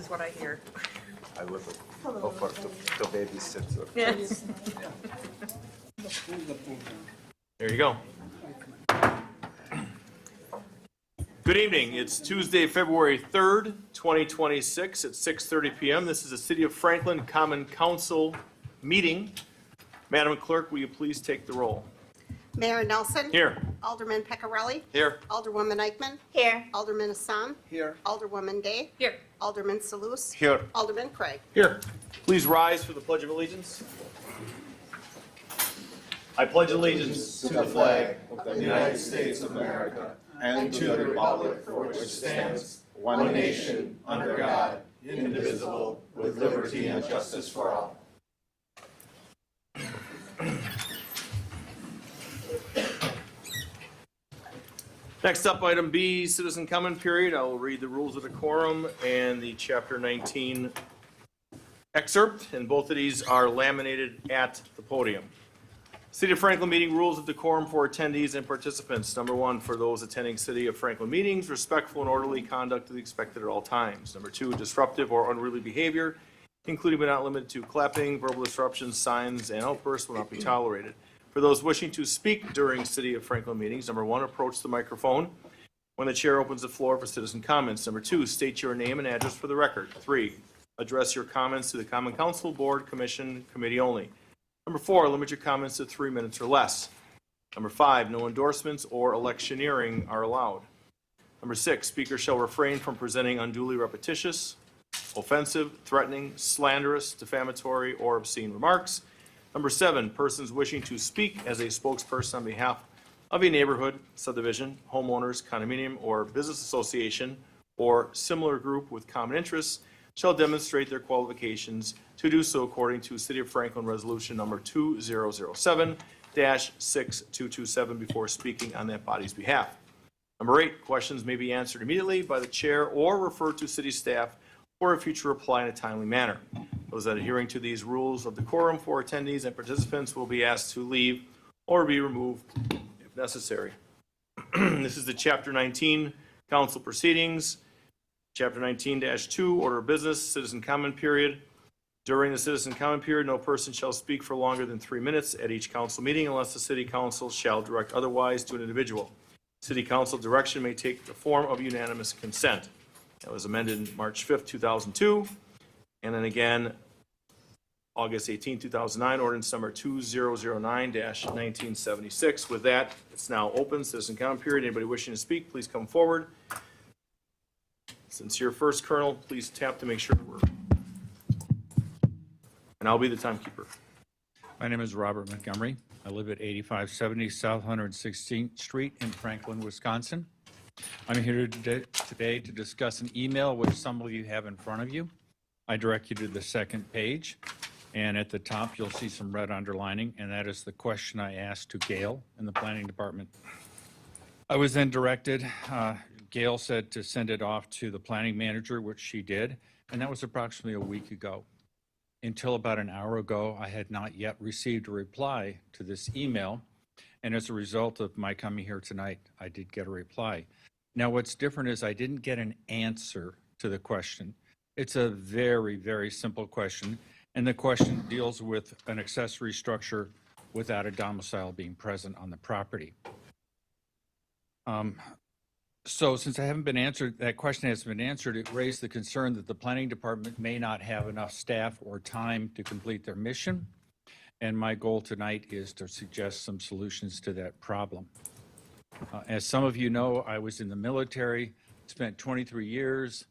is what I hear. I would offer to babysit. Yes. There you go. Good evening. It's Tuesday, February 3rd, 2026 at 6:30 p.m. This is the City of Franklin Common Council meeting. Madam Clerk, will you please take the roll? Mayor Nelson. Here. Alderman Peccarelli. Here. Alderwoman Eichman. Here. Alderman Assam. Here. Alderwoman Day. Here. Alderman Salus. Here. Alderman Craig. Here. Please rise for the Pledge of Allegiance. I pledge allegiance to the flag of the United States of America and to the republic for which it stands, one nation, under God, indivisible, with liberty and justice for all. Next up, item B, citizen comment period. I will read the rules of decorum and the chapter 19 excerpt, and both of these are laminated at the podium. City of Franklin meeting rules of decorum for attendees and participants. Number one, for those attending City of Franklin meetings, respectful and orderly conduct is expected at all times. Number two, disruptive or unruly behavior, including but not limited to clapping, verbal disruptions, signs, and outbursts will not be tolerated. For those wishing to speak during City of Franklin meetings, number one, approach the microphone when the chair opens the floor for citizen comments. Number two, state your name and address for the record. Three, address your comments to the Common Council, Board, Commission, Committee only. Number four, limit your comments to 3 minutes or less. Number five, no endorsements or electioneering are allowed. Number six, speakers shall refrain from presenting unduly repetitious, offensive, threatening, slanderous, defamatory, or obscene remarks. Number seven, persons wishing to speak as a spokesperson on behalf of a neighborhood, subdivision, homeowners, condominium, or business association, or similar group with common interests shall demonstrate their qualifications to do so according to City of Franklin Resolution Number 2007-6227 before speaking on that body's behalf. Number eight, questions may be answered immediately by the chair or referred to city staff for a future reply in a timely manner. Those that are adhering to these rules of decorum for attendees and participants will be asked to leave or be removed if necessary. This is the Chapter 19 Council Proceedings. Chapter 19-2, Order of Business, Citizen Comment Period. During the citizen comment period, no person shall speak for longer than 3 minutes at each council meeting unless the city council shall direct otherwise to an individual. City council direction may take the form of unanimous consent. That was amended March 5th, 2002. And then again, August 18, 2009, ordinance number 2009-1976. With that, it's now open, citizen comment period. Anybody wishing to speak, please come forward. Since you're first, Colonel, please tap to make sure we're, and I'll be the timekeeper. My name is Robert Montgomery. I live at 8570 South 116th Street in Franklin, Wisconsin. I'm here today to discuss an email which some of you have in front of you. I direct you to the second page, and at the top you'll see some red underlining, and that is the question I asked to Gail in the planning department. I was then directed, Gail said to send it off to the planning manager, which she did, and that was approximately a week ago. Until about an hour ago, I had not yet received a reply to this email, and as a result of my coming here tonight, I did get a reply. Now, what's different is I didn't get an answer to the question. It's a very, very simple question, and the question deals with an accessory structure without a domicile being present on the property. So since I haven't been answered, that question hasn't been answered, it raised the concern that the planning department may not have enough staff or time to complete their mission. And my goal tonight is to suggest some solutions to that problem. As some of you know, I was in the military, spent 23 years,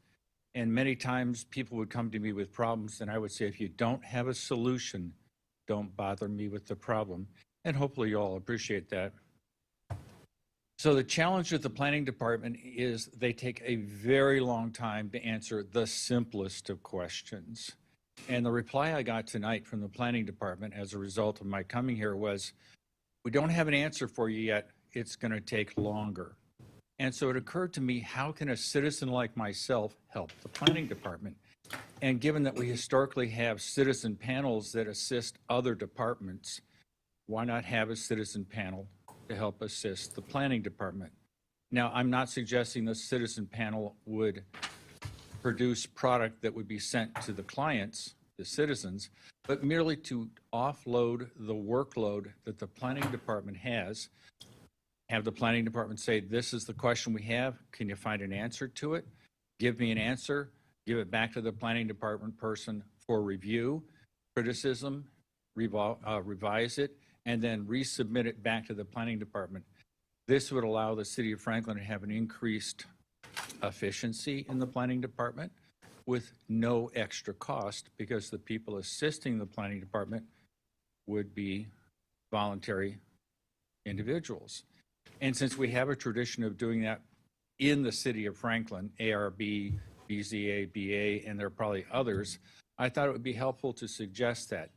and many times people would come to me with problems, and I would say, if you don't have a solution, don't bother me with the problem. And hopefully you all appreciate that. So the challenge with the planning department is they take a very long time to answer the simplest of questions. And the reply I got tonight from the planning department as a result of my coming here was, we don't have an answer for you yet. It's going to take longer. And so it occurred to me, how can a citizen like myself help the planning department? And given that we historically have citizen panels that assist other departments, why not have a citizen panel to help assist the planning department? Now, I'm not suggesting the citizen panel would produce product that would be sent to the clients, the citizens, but merely to offload the workload that the planning department has. Have the planning department say, this is the question we have. Can you find an answer to it? Give me an answer, give it back to the planning department person for review, criticism, revise it, and then resubmit it back to the planning department. This would allow the city of Franklin to have an increased efficiency in the planning department with no extra cost, because the people assisting the planning department would be voluntary individuals. And since we have a tradition of doing that in the city of Franklin, ARB, BZA, BA, and there are probably others, I thought it would be helpful to suggest that.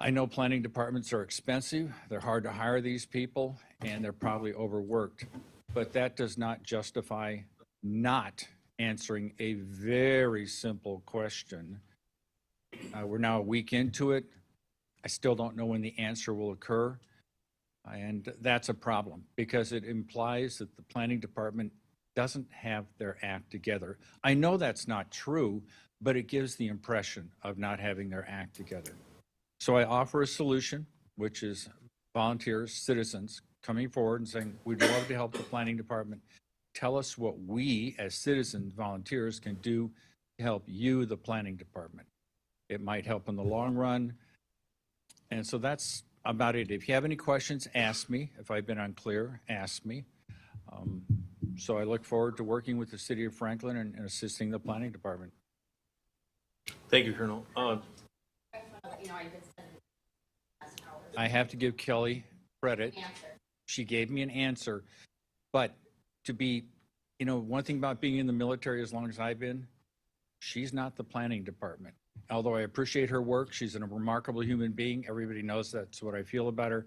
I know planning departments are expensive, they're hard to hire these people, and they're probably overworked. But that does not justify not answering a very simple question. We're now a week into it. I still don't know when the answer will occur. And that's a problem, because it implies that the planning department doesn't have their act together. I know that's not true, but it gives the impression of not having their act together. So I offer a solution, which is volunteers, citizens, coming forward and saying, we'd love to help the planning department. Tell us what we, as citizens, volunteers, can do to help you, the planning department. It might help in the long run. And so that's about it. If you have any questions, ask me. If I've been unclear, ask me. So I look forward to working with the city of Franklin and assisting the planning department. Thank you, Colonel. I have to give Kelly credit. She gave me an answer. But to be, one thing about being in the military as long as I've been, she's not the planning department. Although I appreciate her work, she's a remarkable human being. Everybody knows that's what I feel about her.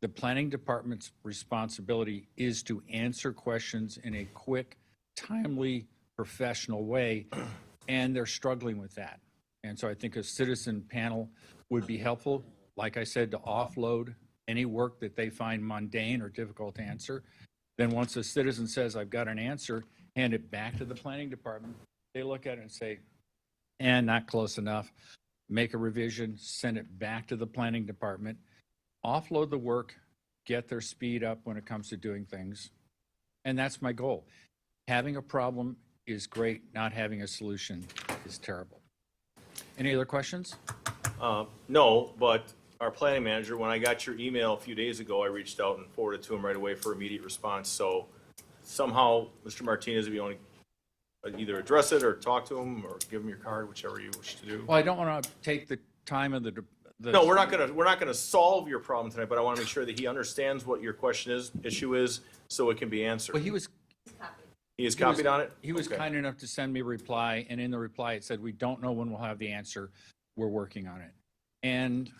The planning department's responsibility is to answer questions in a quick, timely, professional way, and they're struggling with that. And so I think a citizen panel would be helpful, like I said, to offload any work that they find mundane or difficult to answer. Then once a citizen says, I've got an answer, hand it back to the planning department. They look at it and say, not close enough. Make a revision, send it back to the planning department, offload the work, get their speed up when it comes to doing things. And that's my goal. Having a problem is great. Not having a solution is terrible. Any other questions? No, but our planning manager, when I got your email a few days ago, I reached out and forwarded to him right away for immediate response. So somehow, Mr. Martinez, if you want to either address it or talk to him or give him your card, whichever you wish to do. Well, I don't want to take the time of the No, we're not gonna solve your problem tonight, but I want to make sure that he understands what your issue is, so it can be answered. Well, he was Copied on it? He was Okay. kind enough to send me a reply, and in the reply, it said, we don't know when we'll have the answer. We're working on it. And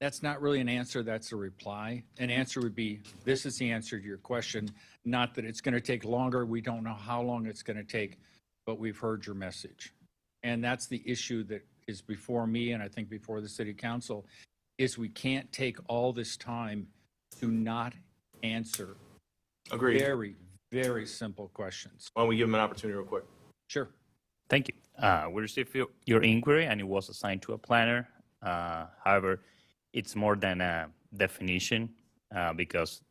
that's not really an answer, that's a reply. An answer would be, this is the answer to your question, not that it's going to take longer. We don't know how long it's going to take, but we've heard your message. And that's the issue that is before me, and I think before the city council, is we can't take all this time to not answer Agreed. very, very simple questions. Why don't we give him an opportunity real quick? Sure. Thank you. We received your inquiry and it was assigned to a planner. However, it's more than a definition because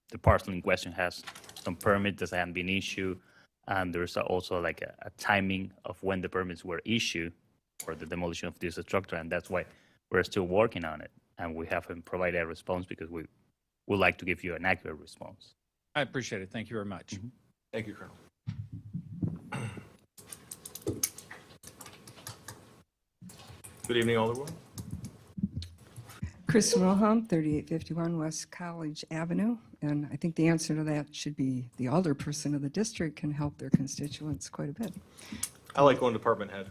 the parcel in question has some permits that haven't been issued, and there's also like a timing of when the permits were issued for the demolition of this structure, and that's why we're still working on it. And we haven't provided a response because we would like to give you an accurate response. I appreciate it. Thank you very much. Thank you, Colonel. Good evening, Alderwoman. Kristen Wilhelm, 3851 West College Avenue. And I think the answer to that should be the alderperson of the district can help their constituents quite a bit. I like going department head.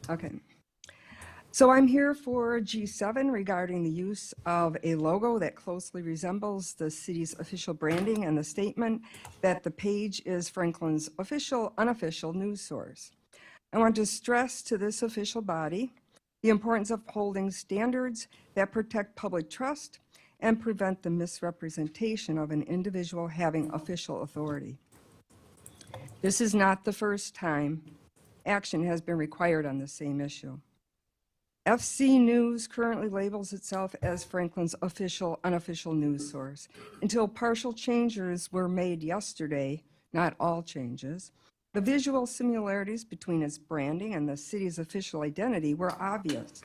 Okay. So I'm here for G7 regarding the use of a logo that closely resembles the city's official branding and the statement that the page is Franklin's official, unofficial news source. I want to stress to this official body the importance of holding standards that protect public trust and prevent the misrepresentation of an individual having official authority. This is not the first time action has been required on the same issue. FC News currently labels itself as Franklin's official, unofficial news source. Until partial changes were made yesterday, not all changes, the visual similarities between its branding and the city's official identity were obvious.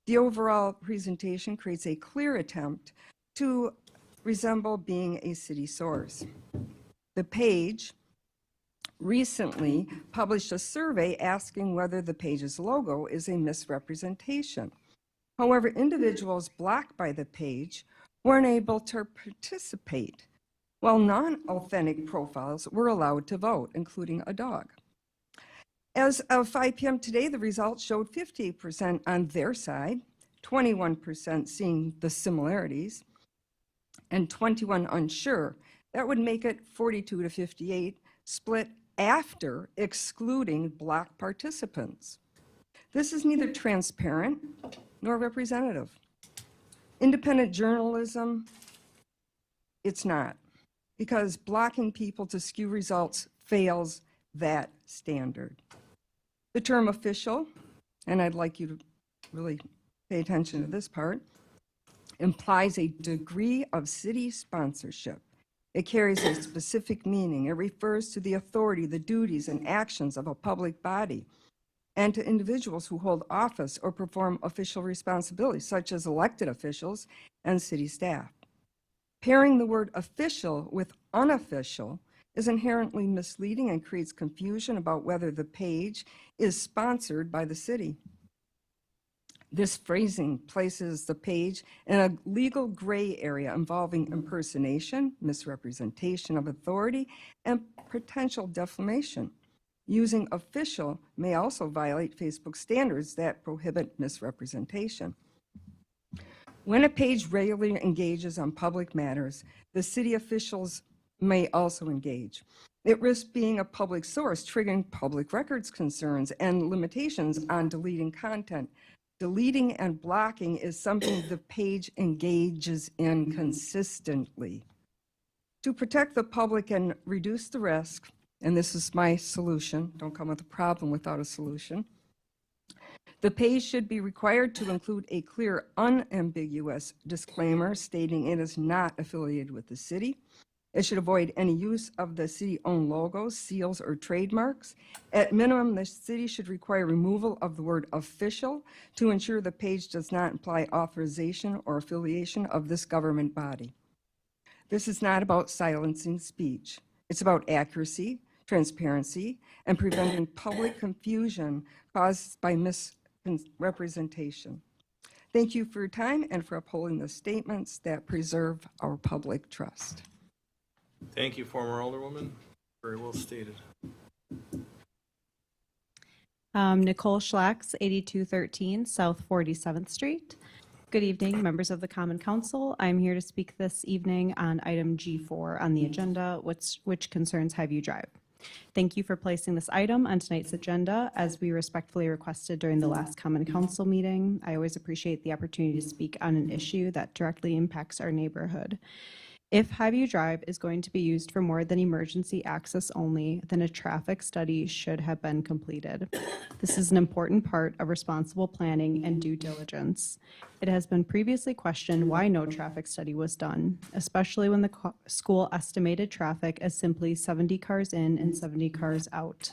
The overall presentation creates a clear attempt to resemble being a city source. The Page recently published a survey asking whether the Page's logo is a misrepresentation. However, individuals blocked by the Page weren't able to participate, while non-authentic profiles were allowed to vote, including a dog. As of 5 p.m. today, the results showed 58% on their side, 21% seeing the similarities, and 21 unsure. That would make it 42 to 58, split after excluding Black participants. This is neither transparent nor representative. Independent journalism, it's not, because blocking people to skew results fails that standard. The term official, and I'd like you to really pay attention to this part, implies a degree of city sponsorship. It carries a specific meaning. It refers to the authority, the duties, and actions of a public body, and to individuals who hold office or perform official responsibilities, such as elected officials and city staff. Pairing the word official with unofficial is inherently misleading and creates confusion about whether the Page is sponsored by the city. This phrasing places the Page in a legal gray area involving impersonation, misrepresentation of authority, and potential defamation. Using official may also violate Facebook standards that prohibit misrepresentation. When a Page regularly engages on public matters, the city officials may also engage. It risks being a public source, triggering public records concerns and limitations on deleting content. Deleting and blocking is something the Page engages in consistently. To protect the public and reduce the risk, and this is my solution, don't come with a problem without a solution, the Page should be required to include a clear, unambiguous disclaimer stating it is not affiliated with the city. It should avoid any use of the city-owned logos, seals, or trademarks. At minimum, the city should require removal of the word official to ensure the Page does not imply authorization or affiliation of this government body. This is not about silencing speech. It's about accuracy, transparency, and preventing public confusion caused by misrepresentation. Thank you for your time and for upholding the statements that preserve our public trust. Thank you, former Alderwoman. Very well stated. Nicole Schlacks, 8213 South 47th Street. Good evening, members of the Common Council. I'm here to speak this evening on item G4 on the agenda, which concerns Highview Drive. Thank you for placing this item on tonight's agenda as we respectfully requested during the last Common Council meeting. I always appreciate the opportunity to speak on an issue that directly impacts our neighborhood. If Highview Drive is going to be used for more than emergency access only, then a traffic study should have been completed. This is an important part of responsible planning and due diligence. It has been previously questioned why no traffic study was done, especially when the school estimated traffic as simply 70 cars in and 70 cars out.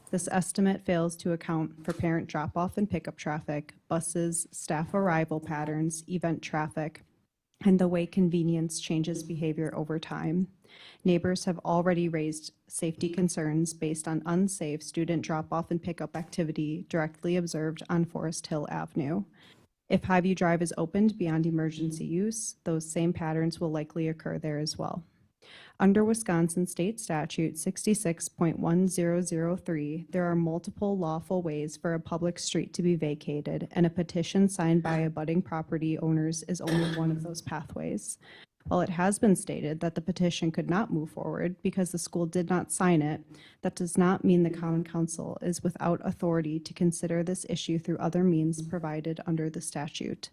This estimate fails to account for parent drop-off and pickup traffic, buses, staff arrival patterns, event traffic, and the way convenience changes behavior over time. Neighbors have already raised safety concerns based on unsafe student drop-off and pickup activity directly observed on Forest Hill Avenue. If Highview Drive is opened beyond emergency use, those same patterns will likely occur there as well. Under Wisconsin State Statute 66.1003, there are multiple lawful ways for a public street to be vacated, and a petition signed by abutting property owners is only one of those pathways. While it has been stated that the petition could not move forward because the school did not sign it, that does not mean the Common Council is without authority to consider this issue through other means provided under the statute.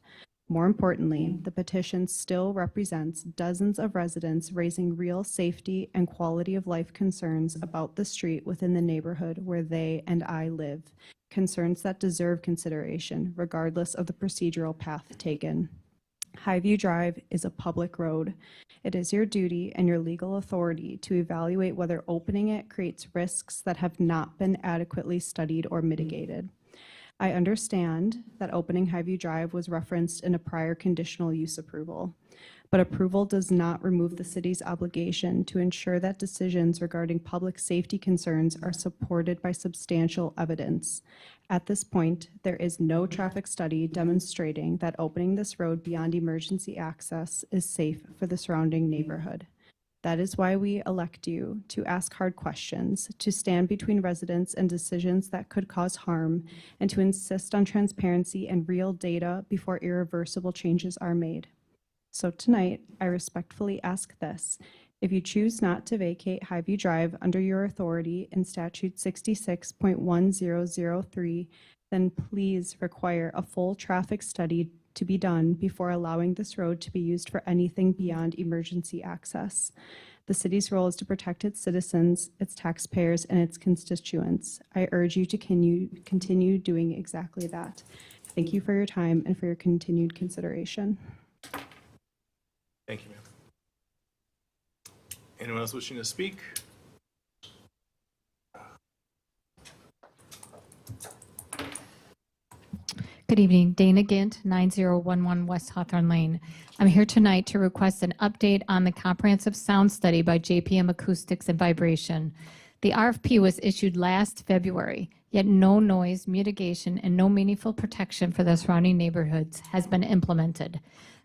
More importantly, the petition still represents dozens of residents raising real safety and quality of life concerns about the street within the neighborhood where they and I live, concerns that deserve consideration regardless of the procedural path taken. Highview Drive is a public road. It is your duty and your legal authority to evaluate whether opening it creates risks that have not been adequately studied or mitigated. I understand that opening Highview Drive was referenced in a prior conditional use approval, but approval does not remove the city's obligation to ensure that decisions regarding public safety concerns are supported by substantial evidence. At this point, there is no traffic study demonstrating that opening this road beyond emergency access is safe for the surrounding neighborhood. That is why we elect you to ask hard questions, to stand between residents and decisions that could cause harm, and to insist on transparency and real data before irreversible changes are made. So tonight, I respectfully ask this. If you choose not to vacate Highview Drive under your authority in Statute 66.1003, then please require a full traffic study to be done before allowing this road to be used for anything beyond emergency access. The city's role is to protect its citizens, its taxpayers, and its constituents. I urge you to continue doing exactly that. Thank you for your time and for your continued consideration. Thank you, ma'am. Anyone else wishing to speak? Good evening, Dana Gint, 9011 West Hawthorne Lane. I'm here tonight to request an update on the comprehensive sound study by JPM Acoustics and Vibration. The RFP was issued last February, yet no noise mitigation and no meaningful protection for the surrounding neighborhoods has been implemented.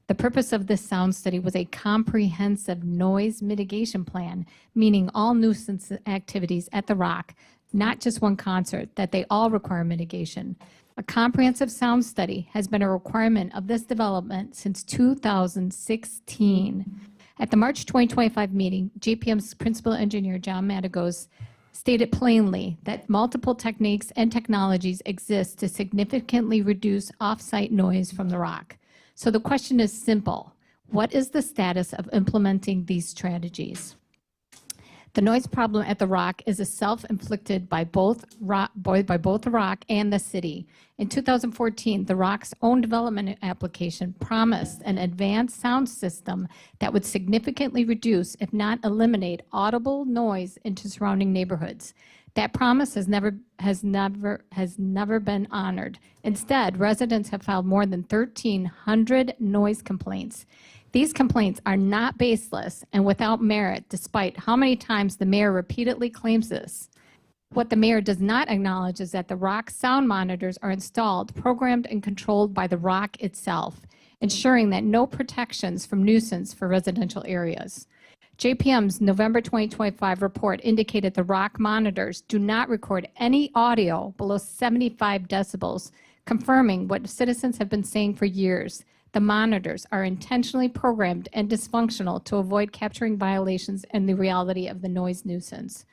The purpose of this sound study was a comprehensive noise mitigation plan, meaning all nuisance activities at the Rock, not just one concert, that they all require mitigation. A comprehensive sound study has been a requirement of this development since 2016. At the March 2025 meeting, JPM's principal engineer, John Matigos, stated plainly that multiple techniques and technologies exist to significantly reduce off-site noise from the Rock. So the question is simple. What is the status of implementing these strategies? The noise problem at the Rock is a self-inflicted by both the Rock and the city. In 2014, the Rock's own development application promised an advanced sound system that would significantly reduce, if not eliminate, audible noise into surrounding neighborhoods. That promise has never been honored. Instead, residents have filed more than 1,300 noise complaints. These complaints are not baseless and without merit, despite how many times the mayor repeatedly claims this. What the mayor does not acknowledge is that the Rock sound monitors are installed, programmed, and controlled by the Rock itself, ensuring that no protections from nuisance for residential areas. JPM's November 2025 report indicated the Rock monitors do not record any audio below 75 decibels, confirming what citizens have been saying for years. The monitors are intentionally programmed and dysfunctional to avoid capturing violations and the reality of the noise nuisance.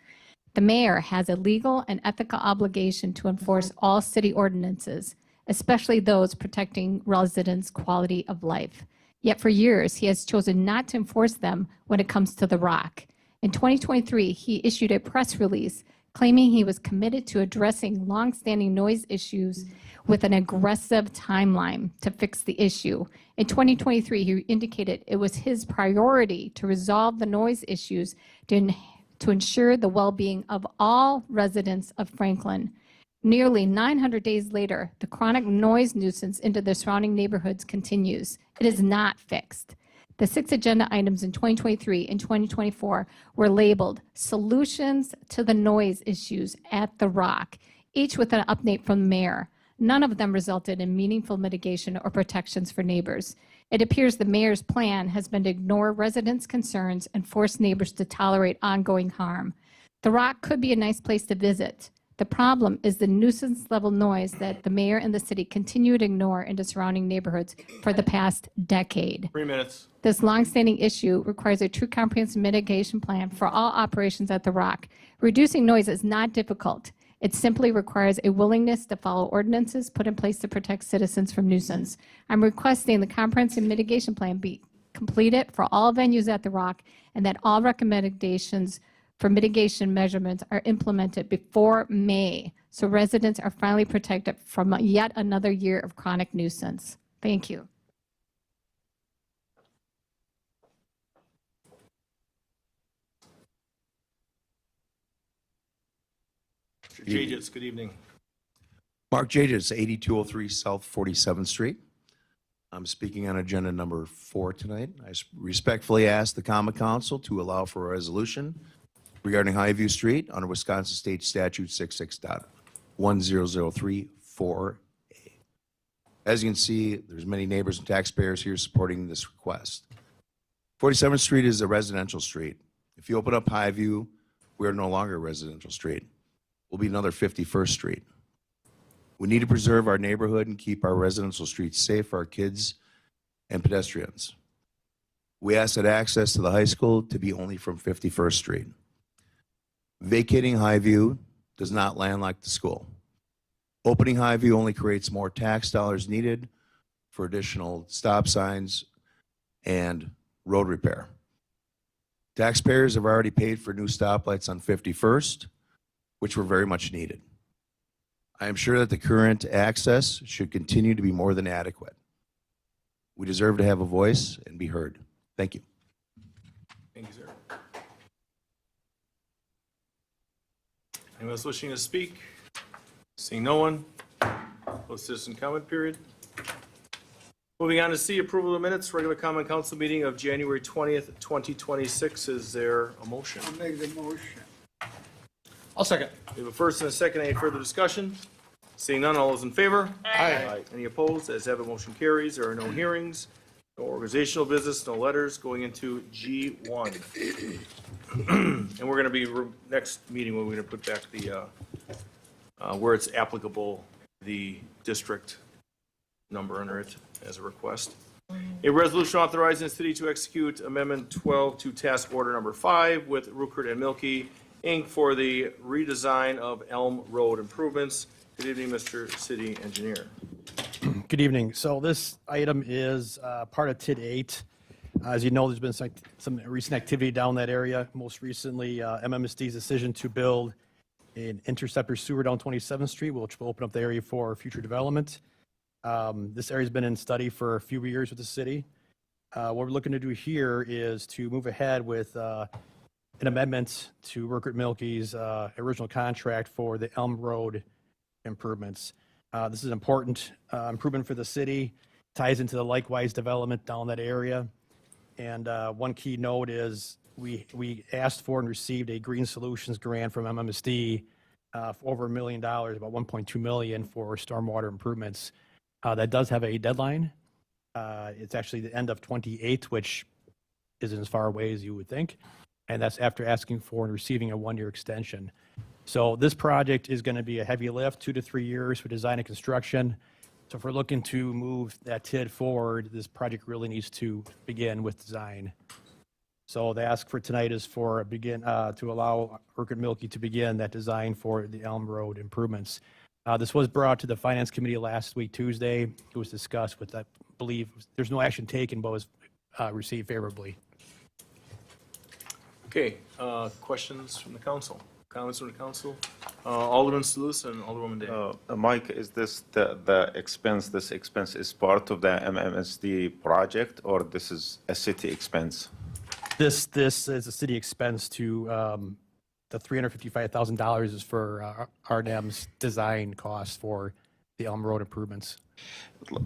The mayor has a legal and ethical obligation to enforce all city ordinances, especially those protecting residents' quality of life. Yet for years, he has chosen not to enforce them when it comes to the Rock. In 2023, he issued a press release claiming he was committed to addressing longstanding noise issues with an aggressive timeline to fix the issue. In 2023, he indicated it was his priority to resolve the noise issues to ensure the well-being of all residents of Franklin. Nearly 900 days later, the chronic noise nuisance into the surrounding neighborhoods continues. It is not fixed. The 6 agenda items in 2023 and 2024 were labeled Solutions to the Noise Issues at the Rock, each with an update from the mayor. None of them resulted in meaningful mitigation or protections for neighbors. It appears the mayor's plan has been to ignore residents' concerns and force neighbors to tolerate ongoing harm. The Rock could be a nice place to visit. The problem is the nuisance level noise that the mayor and the city continue to ignore into surrounding neighborhoods for the past decade. 3 minutes. This longstanding issue requires a true comprehensive mitigation plan for all operations at the Rock. Reducing noise is not difficult. It simply requires a willingness to follow ordinances put in place to protect citizens from nuisance. I'm requesting the comprehensive mitigation plan be completed for all venues at the Rock and that all recommendations for mitigation measurements are implemented before May, so residents are finally protected from yet another year of chronic nuisance. Thank you. Mr. Jages, good evening. Mark Jages, 8203 South 47th Street. I'm speaking on agenda number 4 tonight. I respectfully ask the Common Council to allow for a resolution regarding Highview Street under Wisconsin State Statute 66.10034A. As you can see, there's many neighbors and taxpayers here supporting this request. 47th Street is a residential street. If you open up Highview, we're no longer a residential street. We'll be another 51st Street. We need to preserve our neighborhood and keep our residential streets safe for our kids and pedestrians. We ask that access to the high school to be only from 51st Street. Vacating Highview does not landlock the school. Opening Highview only creates more tax dollars needed for additional stop signs and road repair. Taxpayers have already paid for new stoplights on 51st, which were very much needed. I am sure that the current access should continue to be more than adequate. We deserve to have a voice and be heard. Thank you. Thank you, sir. Anyone else wishing to speak? Seeing no one, close citizen comment period. Moving on to C, approval of minutes, regular common council meeting of January 20th, 2026. Is there a motion? I'll make the motion. I'll second. We have a first and a second. Any further discussion? Seeing none, all those in favor? Aye. Any opposed? As have, a motion carries. There are no hearings, no organizational business, no letters. Going into G1. And we're going to be, next meeting, we're going to put back the, where it's applicable, the district number under it as a request. A resolution authorizing the city to execute Amendment 12 to Task Order Number 5 with Ruckert and Milky, Inc. for the redesign of Elm Road improvements. Good evening, Mr. City Engineer. Good evening. So this item is part of TID 8. As you know, there's been some recent activity down that area. Most recently, MMSD's decision to build an interceptor sewer down 27th Street, which will open up the area for future development. This area's been in study for a few years with the city. What we're looking to do here is to move ahead with an amendment to Ruckert Milky's original contract for the Elm Road improvements. This is an important improvement for the city, ties into the likewise development down that area. And one key note is we asked for and received a Green Solutions grant from MMSD for over $1 million, about $1.2 million for stormwater improvements. That does have a deadline. It's actually the end of 28, which isn't as far away as you would think. And that's after asking for and receiving a 1-year extension. So this project is going to be a heavy lift, 2 to 3 years for design and construction. So if we're looking to move that TID forward, this project really needs to begin with design. So the ask for tonight is for to allow Ruckert Milky to begin that design for the Elm Road improvements. This was brought to the Finance Committee last week, Tuesday. It was discussed with, I believe, there's no action taken, but was received favorably. Okay, questions from the council? Comments from the council? Alderman Sluse and Alderwoman Day. Mike, is this the expense, this expense is part of the MMSD project, or this is a city expense? This is a city expense to, the $355,000 is for RDM's design costs for the Elm Road improvements.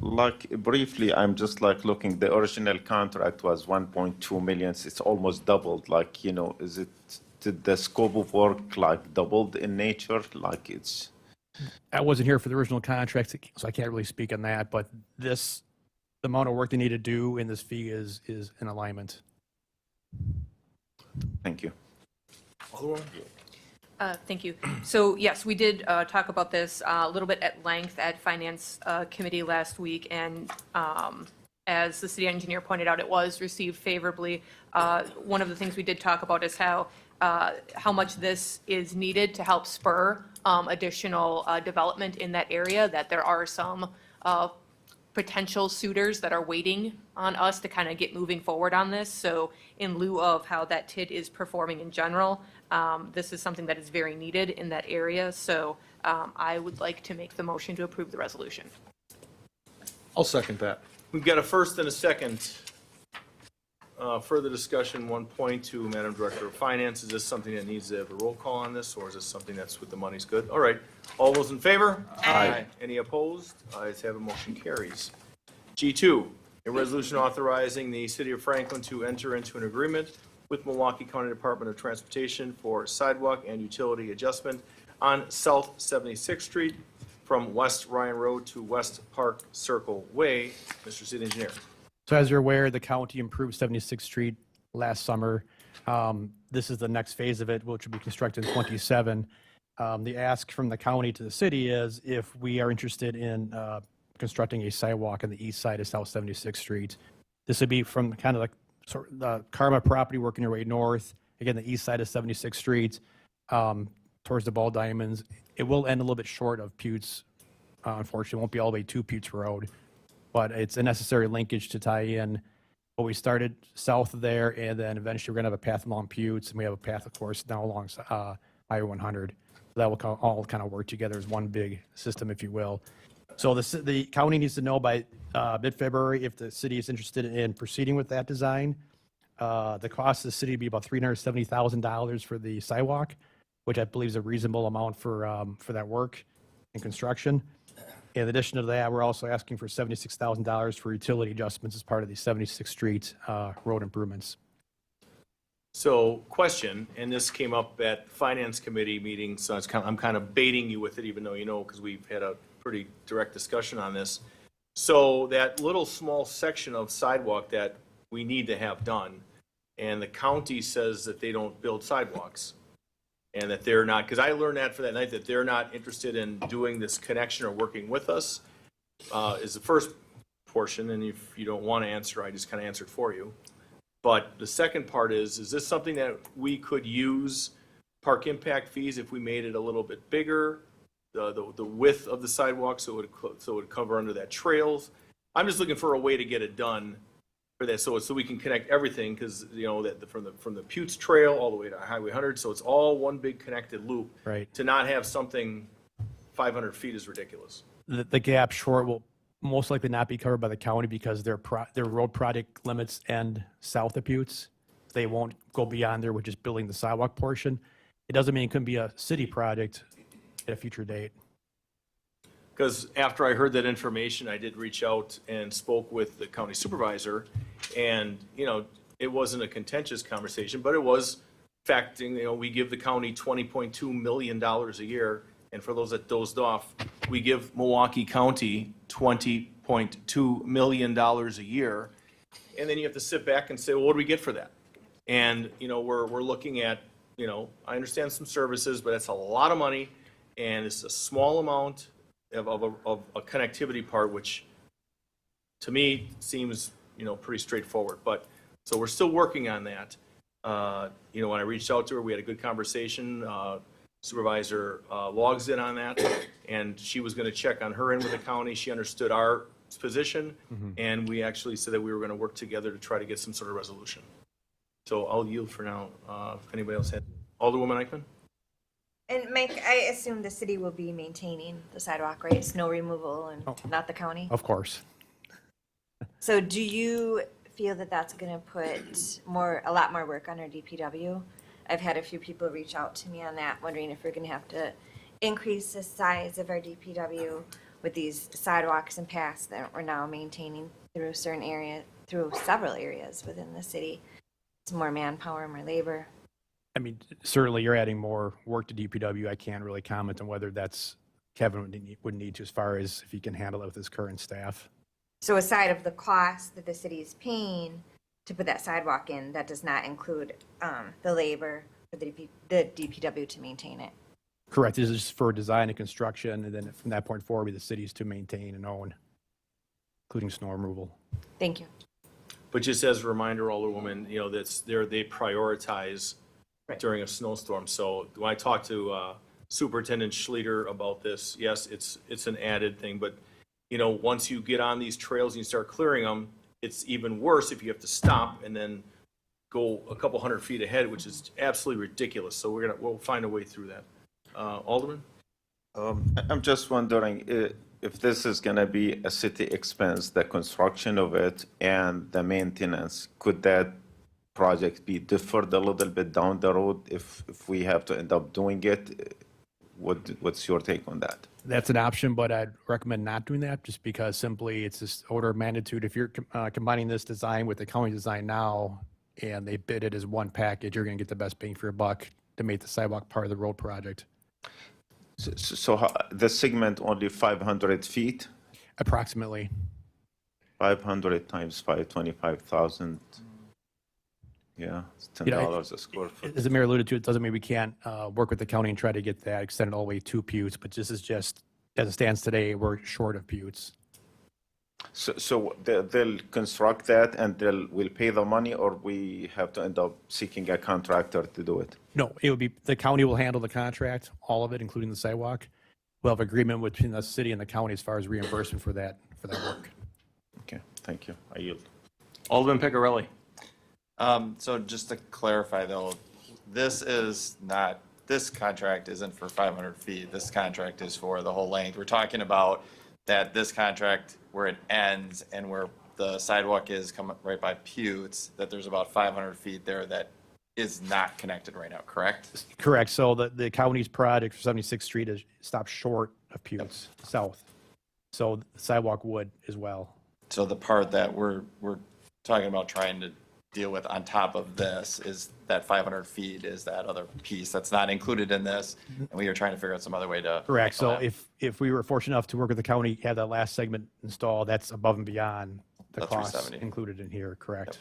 Like briefly, I'm just like looking, the original contract was 1.2 million. It's almost doubled. Like, you know, did the scope of work like doubled in nature? Like it's. I wasn't here for the original contract, so I can't really speak on that, but the amount of work they need to do in this fee is in alignment. Thank you. Alderwoman? Thank you. So yes, we did talk about this a little bit at length at Finance Committee last week, and as the city engineer pointed out, it was received favorably. One of the things we did talk about is how how much this is needed to help spur additional development in that area, that there are some potential suitors that are waiting on us to kind of get moving forward on this. So in lieu of how that TID is performing in general, this is something that is very needed in that area. So I would like to make the motion to approve the resolution. I'll second that. We've got a first and a second. Further discussion, 1.2, Madam Director of Finance. Is this something that needs to have a roll call on this, or is this something that's with the money's good? All right. All those in favor? Aye. Any opposed? Ayes have a motion carries. G2, a resolution authorizing the City of Franklin to enter into an agreement with Milwaukee County Department of Transportation for sidewalk and utility adjustment on South 76th Street from West Ryan Road to West Park Circle Way. Mr. City Engineer. So as you're aware, the county improved 76th Street last summer. This is the next phase of it, which will be constructed in 27. The ask from the county to the city is if we are interested in constructing a sidewalk on the east side of South 76th Street. This would be from kind of the Karma property working your way north, again, the east side of 76th Street, towards the Ball Diamonds. It will end a little bit short of Putes. Unfortunately, it won't be all the way to Putes Road, but it's a necessary linkage to tie in. But we started south of there, and then eventually we're going to have a path along Putes, and we have a path, of course, now along I-100. That will all kind of work together as one big system, if you will. So the county needs to know by mid-February if the city is interested in proceeding with that design. The cost of the city would be about $370,000 for the sidewalk, which I believe is a reasonable amount for that work and construction. In addition to that, we're also asking for $76,000 for utility adjustments as part of the 76th Street road improvements. So question, and this came up at Finance Committee meeting, so I'm kind of baiting you with it, even though you know, because we've had a pretty direct discussion on this. So that little small section of sidewalk that we need to have done, and the county says that they don't build sidewalks, and that they're not, because I learned that for that night, that they're not interested in doing this connection or working with us, is the first portion, and if you don't want to answer, I just kind of answered for you. But the second part is this something that we could use park impact fees if we made it a little bit bigger, the width of the sidewalk, so it would cover under that trails? I'm just looking for a way to get it done for that, so we can connect everything, because you know that from the Putes Trail all the way to Highway 100, so it's all one big connected loop. Right. To not have something 500 feet is ridiculous. The gap short will most likely not be covered by the county because their road project limits end south of Putes. They won't go beyond there, which is building the sidewalk portion. It doesn't mean it couldn't be a city project at a future date. Because after I heard that information, I did reach out and spoke with the county supervisor, and, you know, it wasn't a contentious conversation, but it was facting, you know, we give the county $20.2 million a year, and for those that dozed off, we give Milwaukee County $20.2 million a year, and then you have to sit back and say, well, what do we get for that? And, you know, we're looking at, you know, I understand some services, but that's a lot of money, and it's a small amount of a connectivity part, which to me seems, you know, pretty straightforward. But so we're still working on that. You know, when I reached out to her, we had a good conversation. Supervisor logs in on that, and she was going to check on her end with the county. She understood our position, and we actually said that we were going to work together to try to get some sort of resolution. So I'll yield for now. If anybody else had, Alderwoman Eichmann? And Mike, I assume the city will be maintaining the sidewalk, right? Snow removal and not the county? Of course. So do you feel that that's going to put a lot more work on our DPW? I've had a few people reach out to me on that, wondering if we're going to have to increase the size of our DPW with these sidewalks and paths that we're now maintaining through several areas within the city. It's more manpower, more labor. I mean, certainly you're adding more work to DPW. I can't really comment on whether that's Kevin would need to, as far as if he can handle it with his current staff. So aside of the cost that the city is paying to put that sidewalk in, that does not include the labor for the DPW to maintain it? Correct. This is just for design and construction, and then from that point forward, the city's to maintain and own, including snow removal. Thank you. But just as a reminder, Alderwoman, you know, they prioritize during a snowstorm. So when I talked to Superintendent Schleter about this, yes, it's an added thing, but you know, once you get on these trails and you start clearing them, it's even worse if you have to stop and then go a couple hundred feet ahead, which is absolutely ridiculous. So we'll find a way through that. Alderman? I'm just wondering if this is going to be a city expense, the construction of it and the maintenance, could that project be deferred a little bit down the road if we have to end up doing it? What's your take on that? That's an option, but I'd recommend not doing that just because simply it's this order of magnitude. If you're combining this design with the county design now and they bid it as one package, you're going to get the best bang for your buck to make the sidewalk part of the road project. So the segment only 500 feet? Approximately. 500 times 525,000. Yeah, it's $10 a square foot. As the mayor alluded to, it doesn't mean we can't work with the county and try to get that extended all the way to Buttes, but this is just, as it stands today, we're short of Buttes. So they'll construct that and we'll pay the money, or we have to end up seeking a contractor to do it? No, it would be, the county will handle the contract, all of it, including the sidewalk. We'll have agreement between the city and the county as far as reimbursement for that work. Okay, thank you. I yield. Alderman Picarelli? So just to clarify though, this contract isn't for 500 feet. This contract is for the whole length. We're talking about that this contract where it ends and where the sidewalk is coming right by Buttes, that there's about 500 feet there that is not connected right now, correct? Correct. So the county's project for 76th Street is stopped short of Buttes, south. So the sidewalk would as well. So the part that we're talking about trying to deal with on top of this is that 500 feet is that other piece that's not included in this, and we are trying to figure out some other way to. Correct. So handle that. if we were fortunate enough to work with the county, have that last segment installed, that's above and beyond the The costs 370. included in here, correct?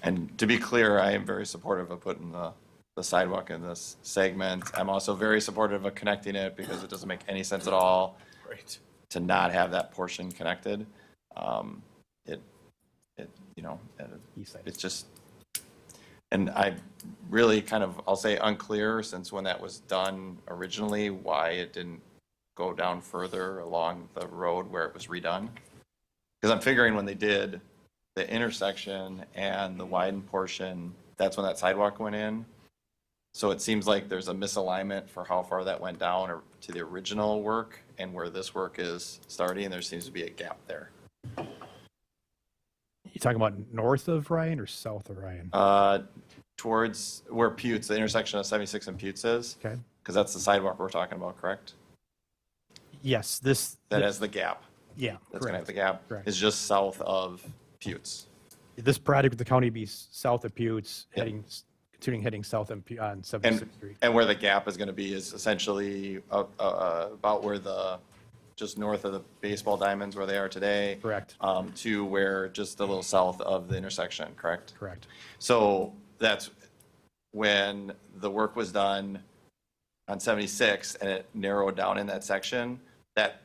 And to be clear, I am very supportive of putting the sidewalk in this segment. I'm also very supportive of connecting it because it doesn't make any sense at all Right. to not have that portion connected. East side. It's just, and I really kind of, I'll say unclear since when that was done originally, why it didn't go down further along the road where it was redone. Because I'm figuring when they did the intersection and the widened portion, that's when that sidewalk went in. So it seems like there's a misalignment for how far that went down or to the original work and where this work is starting. There seems to be a gap there. You talking about north of Ryan or south of Ryan? Towards where Buttes, the intersection of 76 and Buttes is. Okay. Because that's the sidewalk we're talking about, correct? Yes, That has the gap. yeah, That's gonna have correct. the gap. Correct. Is just south of Buttes. This project with the county be south of Buttes, Yep. continuing heading south on 76th Street. And where the gap is gonna be is essentially about where just north of the baseball diamonds where they are today. Correct. To where just a little south of the intersection, correct? Correct. So that's when the work was done on 76 and it narrowed down in that section, that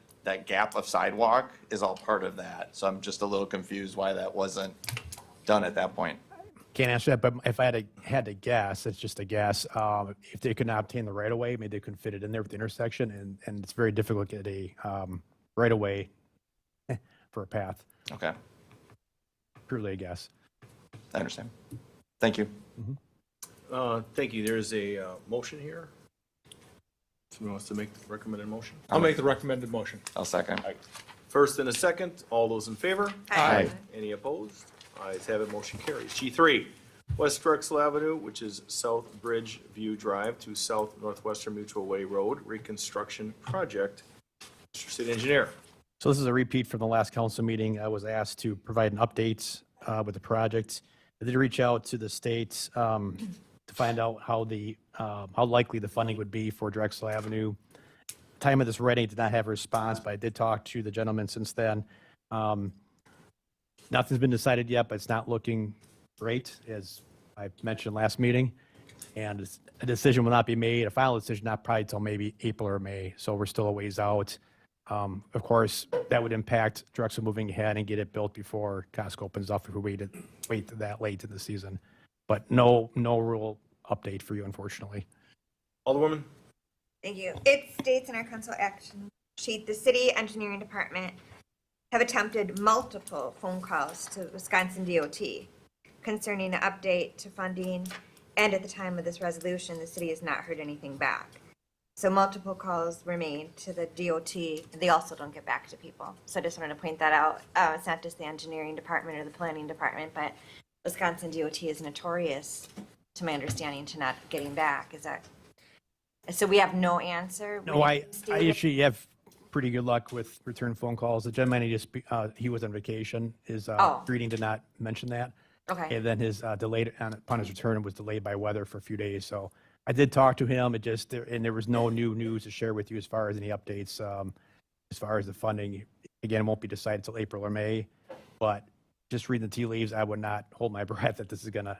gap of sidewalk is all part of that. So I'm just a little confused why that wasn't done at that point. Can't answer that, but if I had to guess, it's just a guess. If they could not obtain the right of way, maybe they couldn't fit it in there with the intersection, and it's very difficult to get a right of way for a path. Okay, Purely a guess. I understand. Thank you. Thank you. There's a motion here. Someone wants to make the recommended motion? I'll make the recommended motion. I'll second. First and a second. All those in favor? Aye. Any opposed? Ayes have it, motion carries. G3, West Drexel Avenue, which is South Bridge View Drive to South Northwestern Mutual Way Road Reconstruction Project. Mr. City Engineer. So this is a repeat from the last council meeting. I was asked to provide an update with the project. I did reach out to the state to find out how likely the funding would be for Drexel Avenue. Time of this writing did not have a response, but I did talk to the gentleman since then. Nothing's been decided yet, but it's not looking great, as I mentioned last meeting. And a decision will not be made, a final decision, not probably till maybe April or May. So we're still a ways out. Of course, that would impact Drexel moving ahead and get it built before Costco opens up if we wait that late in the season. But no real update for you, unfortunately. Alderwoman? Thank you. It states in our council action sheet, the city engineering department have attempted multiple phone calls to Wisconsin DOT concerning an update to funding, and at the time of this resolution, the city has not heard anything back. So multiple calls were made to the DOT, and they also don't get back to people. So I just wanted to point that out. It's not just the engineering department or the planning department, but Wisconsin DOT is notorious, to my understanding, to not getting back. Is that, so we have no answer? No, I usually have pretty good luck with return phone calls. The gentleman, he was on vacation, his greeting did not mention that. Okay. And then his delayed, upon his return, was delayed by weather for a few days. So I did talk to him, and there was no new news to share with you as far as any updates. As far as the funding, again, it won't be decided until April or May, but just reading the tea leaves, I would not hold my breath that this is going to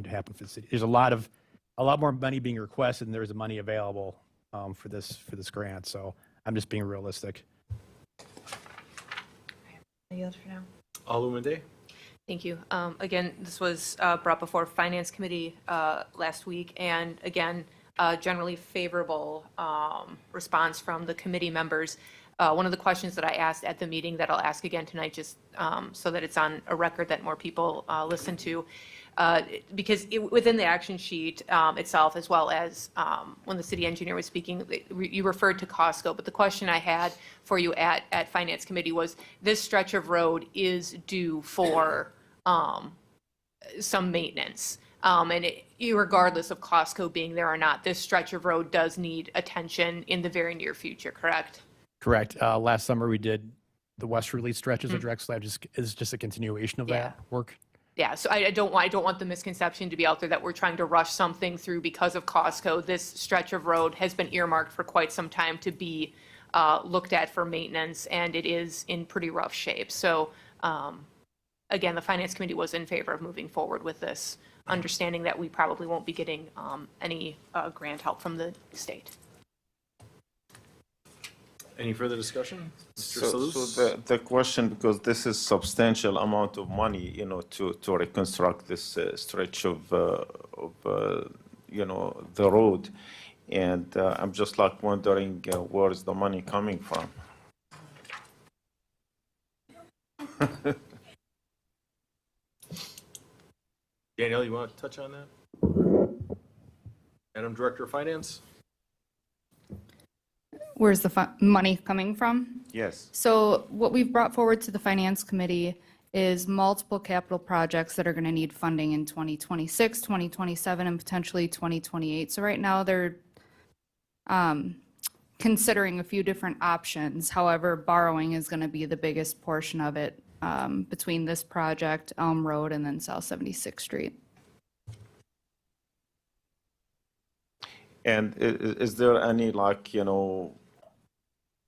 happen for the city. There's a lot more money being requested, and there's money available for this grant. So I'm just being realistic. I yield for now. Alderwoman Day? Thank you. Again, this was brought before Finance Committee last week, and again, generally favorable response from the committee members. One of the questions that I asked at the meeting that I'll ask again tonight, just so that it's on a record that more people listen to, because within the action sheet itself, as well as when the city engineer was speaking, you referred to Costco, but the question I had for you at Finance Committee was, this stretch of road is due for some maintenance. And regardless of Costco being there or not, this stretch of road does need attention in the very near future, correct? Correct. Last summer, we did the westerly stretches of Drexel. Is just a continuation of that work. Yeah, so I don't want the misconception to be out there that we're trying to rush something through because of Costco. This stretch of road has been earmarked for quite some time to be looked at for maintenance, and it is in pretty rough shape. So again, the Finance Committee was in favor of moving forward with this, understanding that we probably won't be getting any grant help from the state. Any further discussion? Mr. So Salus? the question, because this is substantial amount of money, to reconstruct this stretch of the road. And I'm just like wondering where is the money coming from? Danielle, you want to touch on that? Madam Director of Finance? Where's the money coming from? Yes. So what we've brought forward to the Finance Committee is multiple capital projects that are going to need funding in 2026, 2027, and potentially 2028. So right now they're considering a few different options. However, borrowing is going to be the biggest portion of it between this project, Elm Road, and then South 76th Street. And is there any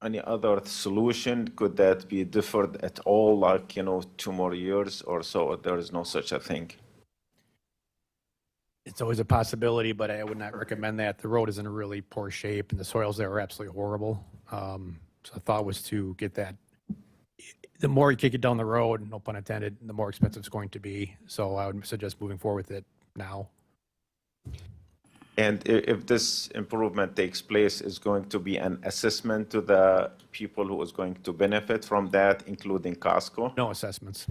any other solution? Could that be deferred at all, 2 more years or so? There is no such a thing. It's always a possibility, but I would not recommend that. The road is in really poor shape, and the soils there are absolutely horrible. So the thought was to get that. The more you kick it down the road, no pun intended, the more expensive it's going to be. So I would suggest moving forward with it now. And if this improvement takes place, is going to be an assessment to the people who is going to benefit from that, including Costco? No assessments.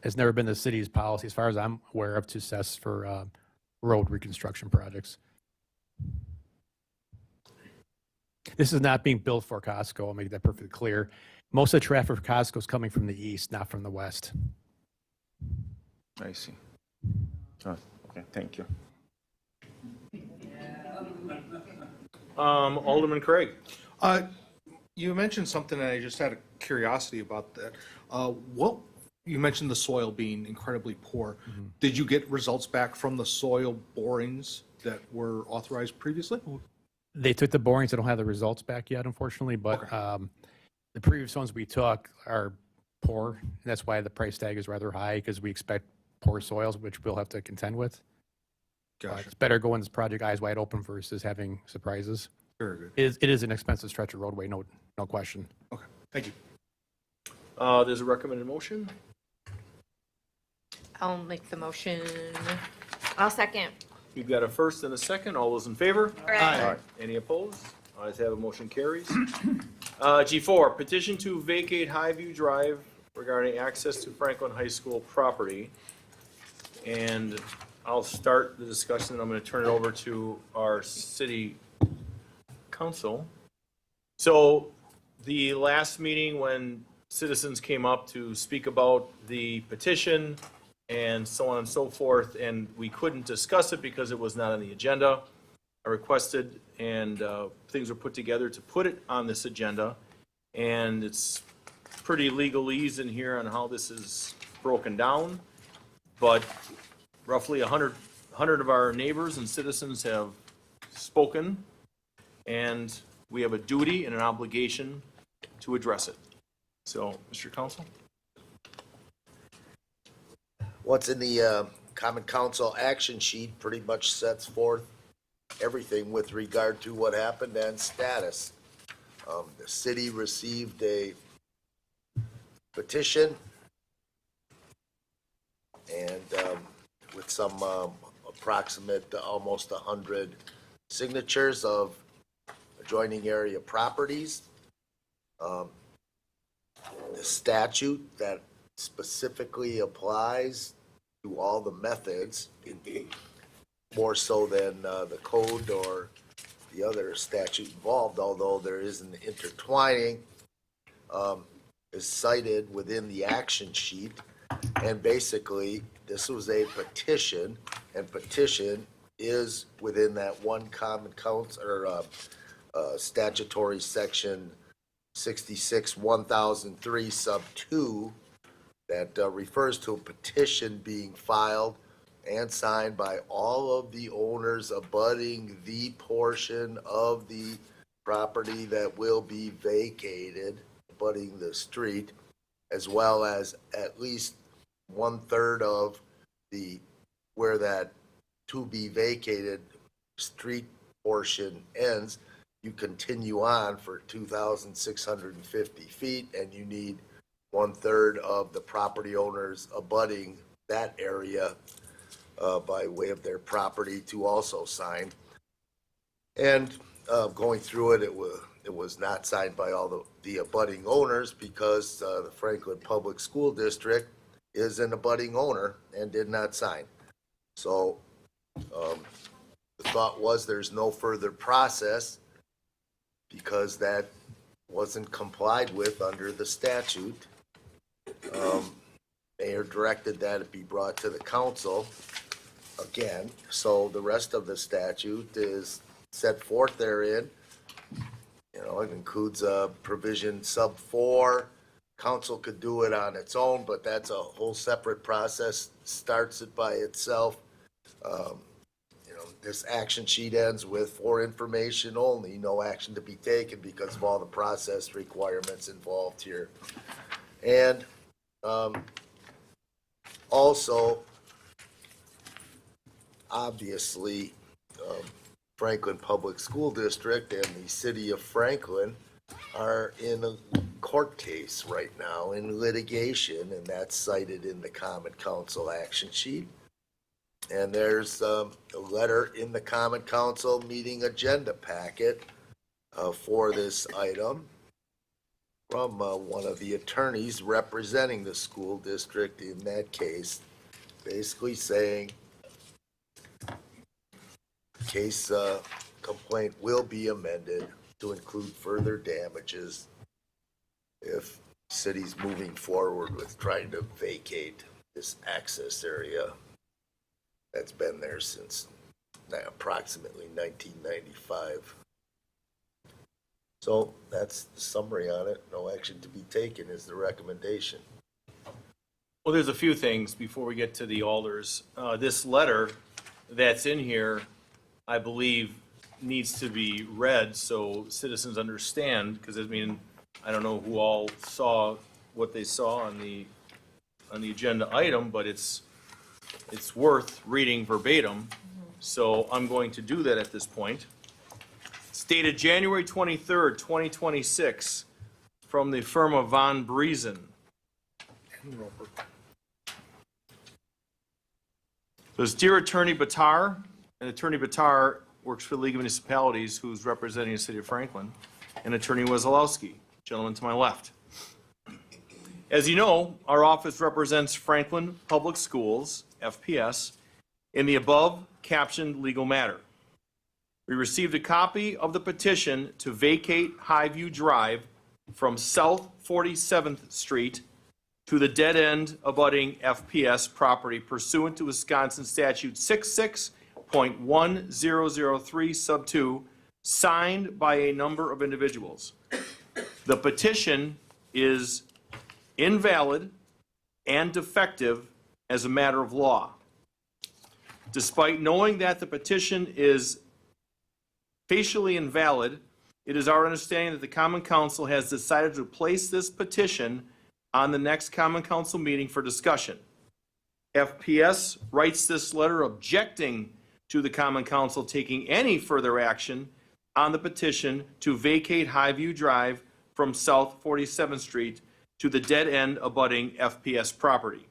It's never been the city's policy, as far as I'm aware of, to assess for road reconstruction projects. This is not being built for Costco. I'll make that perfectly clear. Most of the traffic for Costco is coming from the east, not from the west. I see. Oh, okay, thank you. Alderman Craig? You mentioned something, and I just had a curiosity about that. You mentioned the soil being incredibly poor. Did you get results back from the soil borings that were authorized previously? They took the borings. I don't have the results back yet, unfortunately, but the previous ones we took are poor. And that's why the price tag is rather high, because we expect poor soils, which we'll have to contend with. Gotcha. It's better going this project eyes wide open versus having surprises. Very good. It is an expensive stretch of roadway, no question. Okay, thank you. There's a recommended motion. I'll make the motion I'll second. We've got a first and a second. All those in favor? Aye. Any opposed? Ayes have a motion carries. G4, petition to vacate Highview Drive regarding access to Franklin High School property. And I'll start the discussion. I'm going to turn it over to our city council. So the last meeting when citizens came up to speak about the petition and so on and so forth, and we couldn't discuss it because it was not on the agenda. I requested, and things were put together to put it on this agenda, and it's pretty legalese in here on how this is broken down, but roughly 100 of our neighbors and citizens have spoken, and we have a duty and an obligation to address it. So, Mr. Counsel? What's in the Common Council action sheet pretty much sets forth everything with regard to what happened and status. The city received a petition and with some approximate almost 100 signatures of adjoining area properties. The statute that specifically applies to all the methods, more so than the code or the other statute involved, although there is an intertwining, is cited within the action sheet. And basically, this was a petition, and petition is within that one Common Council or statutory section 66-1003 sub 2 that refers to a petition being filed and signed by all of the owners abutting the portion of the property that will be vacated, abutting the street, as well as at least 1/3 of the, where that to be vacated street portion ends. You continue on for 2,650 feet, and you need 1/3 of the property owners abutting that area by way of their property to also sign. And going through it, it was not signed by all the abutting owners because the Franklin Public School District is an abutting owner and did not sign. So the thought was there's no further process because that wasn't complied with under the statute. Mayor directed that it be brought to the council again. So the rest of the statute is set forth therein. You know, it includes a provision sub 4. Council could do it on its own, but that's a whole separate process. Starts it by itself. This action sheet ends with for information only, no action to be taken because of all the process requirements involved here. And also, obviously, Franklin Public School District and the city of Franklin are in a court case right now in litigation, and that's cited in the Common Council action sheet. And there's a letter in the Common Council meeting agenda packet for this item from one of the attorneys representing the school district in that case, basically saying case complaint will be amended to include further damages if city's moving forward with trying to vacate this access area that's been there since approximately 1995. So that's the summary on it. No action to be taken is the recommendation. Well, there's a few things before we get to the alders. This letter that's in here, I believe, needs to be read so citizens understand, because I mean, I don't know who all saw what they saw on the agenda item, but it's worth reading verbatim. So I'm going to do that at this point. Stated January 23rd, 2026, from the firm of Von Briesen. So it's Dear Attorney Batar, and Attorney Batar works for the League of Municipalities, who's representing the city of Franklin, and Attorney Wazalowski, gentleman to my left. As you know, our office represents Franklin Public Schools, FPS, in the above captioned legal matter. We received a copy of the petition to vacate Highview Drive from South 47th Street to the dead end abutting FPS property pursuant to Wisconsin Statute 66.1003 sub 2, signed by a number of individuals. The petition is invalid and defective as a matter of law. Despite knowing that the petition is facially invalid, it is our understanding that the Common Council has decided to place this petition on the next Common Council meeting for discussion. FPS writes this letter objecting to the Common Council taking any further action on the petition to vacate Highview Drive from South 47th Street to the dead end abutting FPS property.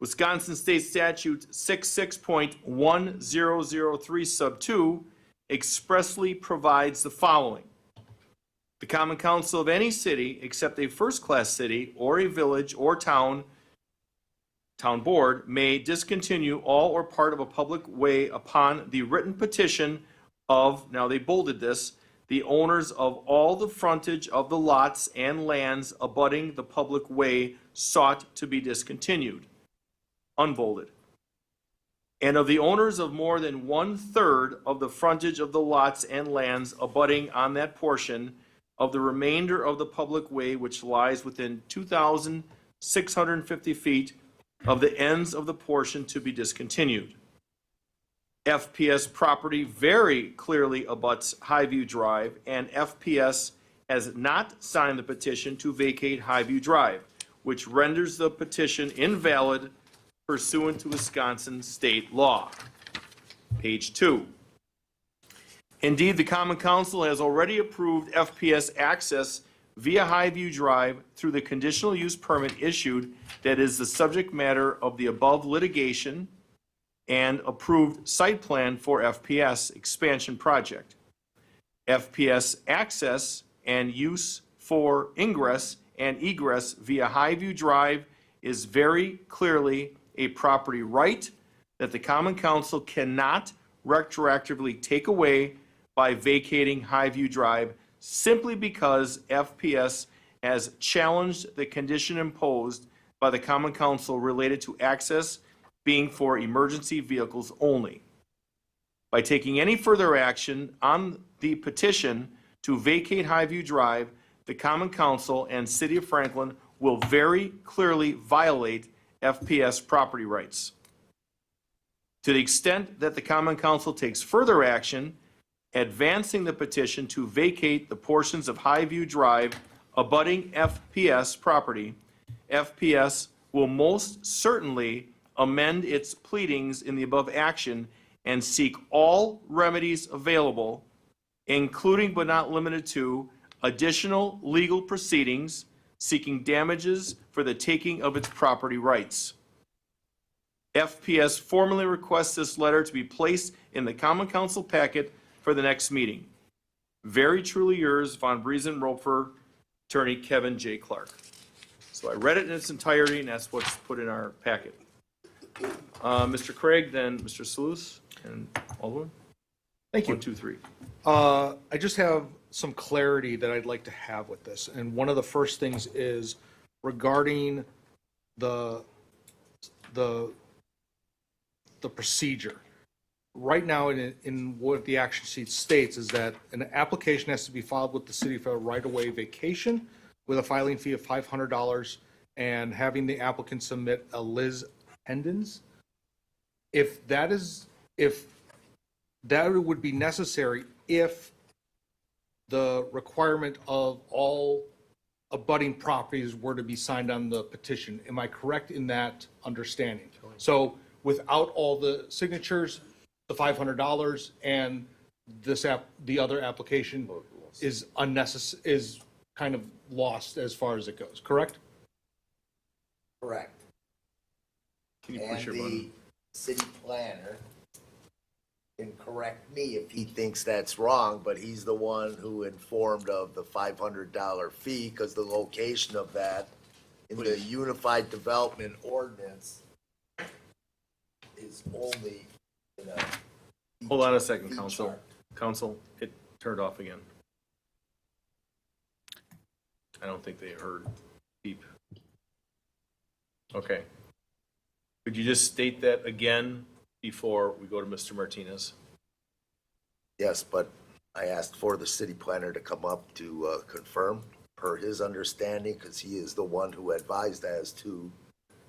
Wisconsin State Statute 66.1003 sub 2 expressly provides the following. The Common Council of any city except a first-class city or a village or town board may discontinue all or part of a public way upon the written petition of, now they bolded this, the owners of all the frontage of the lots and lands abutting the public way sought to be discontinued, unbolded, and of the owners of more than 1/3 of the frontage of the lots and lands abutting on that portion of the remainder of the public way which lies within 2,650 feet of the ends of the portion to be discontinued. FPS property very clearly abuts Highview Drive, and FPS has not signed the petition to vacate Highview Drive, which renders the petition invalid pursuant to Wisconsin state law. Page 2. Indeed, the Common Council has already approved FPS access via Highview Drive through the conditional use permit issued that is the subject matter of the above litigation and approved site plan for FPS expansion project. FPS access and use for ingress and egress via Highview Drive is very clearly a property right that the Common Council cannot retroactively take away by vacating Highview Drive simply because FPS has challenged the condition imposed by the Common Council related to access being for emergency vehicles only. By taking any further action on the petition to vacate Highview Drive, the Common Council and City of Franklin will very clearly violate FPS property rights. To the extent that the Common Council takes further action, advancing the petition to vacate the portions of Highview Drive abutting FPS property, FPS will most certainly amend its pleadings in the above action and seek all remedies available, including but not limited to additional legal proceedings seeking damages for the taking of its property rights. FPS formally requests this letter to be placed in the Common Council packet for the next meeting. Very truly yours, Von Briesen Roper, Attorney Kevin J. Clark. So I read it in its entirety, and that's what's put in our packet. Mr. Craig, then Mr. Sluse, and Alderman. Thank you. 1, 2, 3. I just have some clarity that I'd like to have with this. And one of the first things is regarding the procedure. Right now, in what the action sheet states is that an application has to be filed with the city for a right-of-way vacation with a filing fee of $500 and having the applicant submit a Liz Hendons. If that would be necessary if the requirement of all abutting properties were to be signed on the petition. Am I correct in that understanding? So without all the signatures, the $500 and the other application is unnecessary, is kind of lost as far as it goes, correct? Correct. Can you push your button? city planner can correct me if he thinks that's wrong, but he's the one who informed of the $500 fee because the location of that in the Unified Development Ordinance is only in a. Hold on a second, Council. Council, it turned off again. I don't think they heard beep. Okay. Could you just state that again before we go to Mr. Martinez? Yes, but I asked for the city planner to come up to confirm per his understanding, because he is the one who advised as to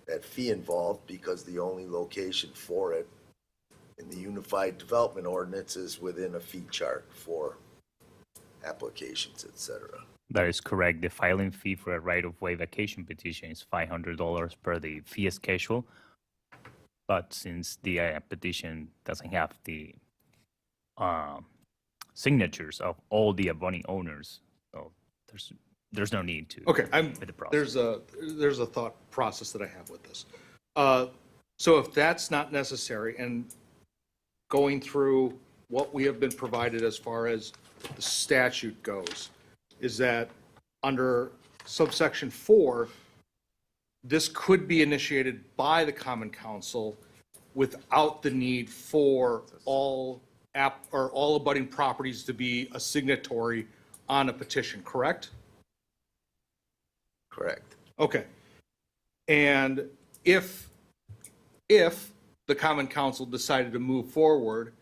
that fee involved, because the only location for it in the Unified Development Ordinance is within a fee chart for applications, et cetera. That is correct. The filing fee for a right-of-way vacation petition is $500 per the fee schedule. But since the petition doesn't have the signatures of all the abutting owners, so there's no need to. Okay, with the process. there's a thought process that I have with this. So if that's not necessary, and going through what we have been provided as far as the statute goes, is that under subsection 4, this could be initiated by the Common Council without the need for all abutting properties to be a signatory on a petition, correct? Correct. Okay. And if the Common Council decided to move forward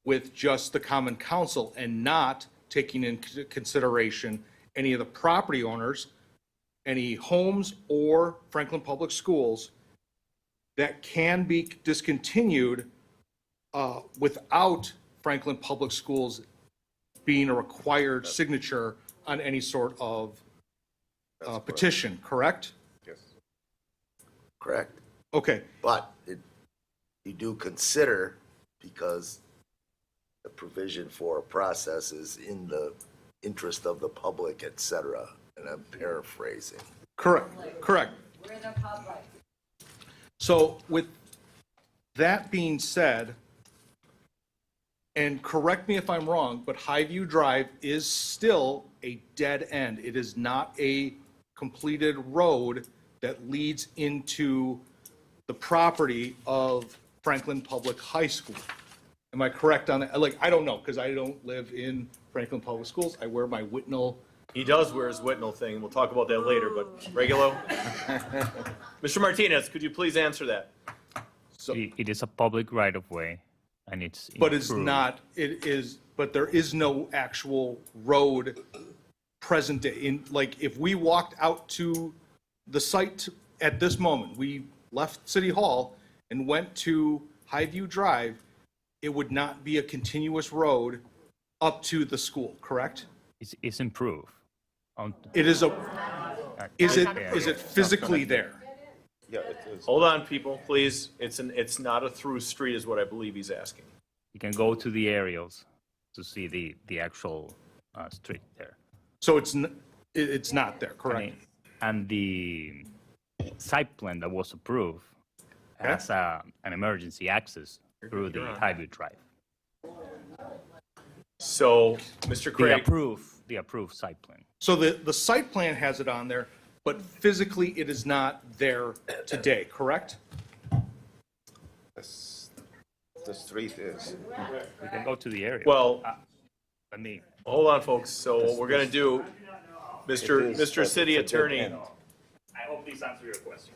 with just the Common Council and not taking into consideration any of the property owners, any homes or Franklin Public Schools, that can be discontinued without Franklin Public Schools being a required signature on any sort of petition, correct? Yes. Correct. Okay. But you do consider, because the provision for a process is in the interest of the public, et cetera, and I'm paraphrasing. Correct. We're the public. So with that being said, and correct me if I'm wrong, but Highview Drive is still a dead end. It is not a completed road that leads into the property of Franklin Public High School. Am I correct on that? Like, I don't know, because I don't live in Franklin Public Schools. I wear my Whitnall. He does wear his Whitnall thing. We'll talk about that later, but Regulo? Mr. Martinez, could you please answer that? It is a public right-of-way, and it's But it's improved. not, it is, but there is no actual road present in, like, if we walked out to the site at this moment, we left City Hall and went to Highview Drive, it would not be a continuous road up to the school, correct? It's improved. It is is it physically there? Yeah, it is. Hold on, people, please. It's not a through street is what I believe he's asking. You can go to the aerials to see the actual street there. So it's not there, correct? And the site plan that was approved has an emergency access through the Highview Drive. So, Mr. Craig. The approved site plan. So the site plan has it on there, but physically it is not there today, correct? The street is. We can go to the area. Well, let me. Hold on, folks. So what we're going to do, Mr. City Attorney. I hope these answer your question.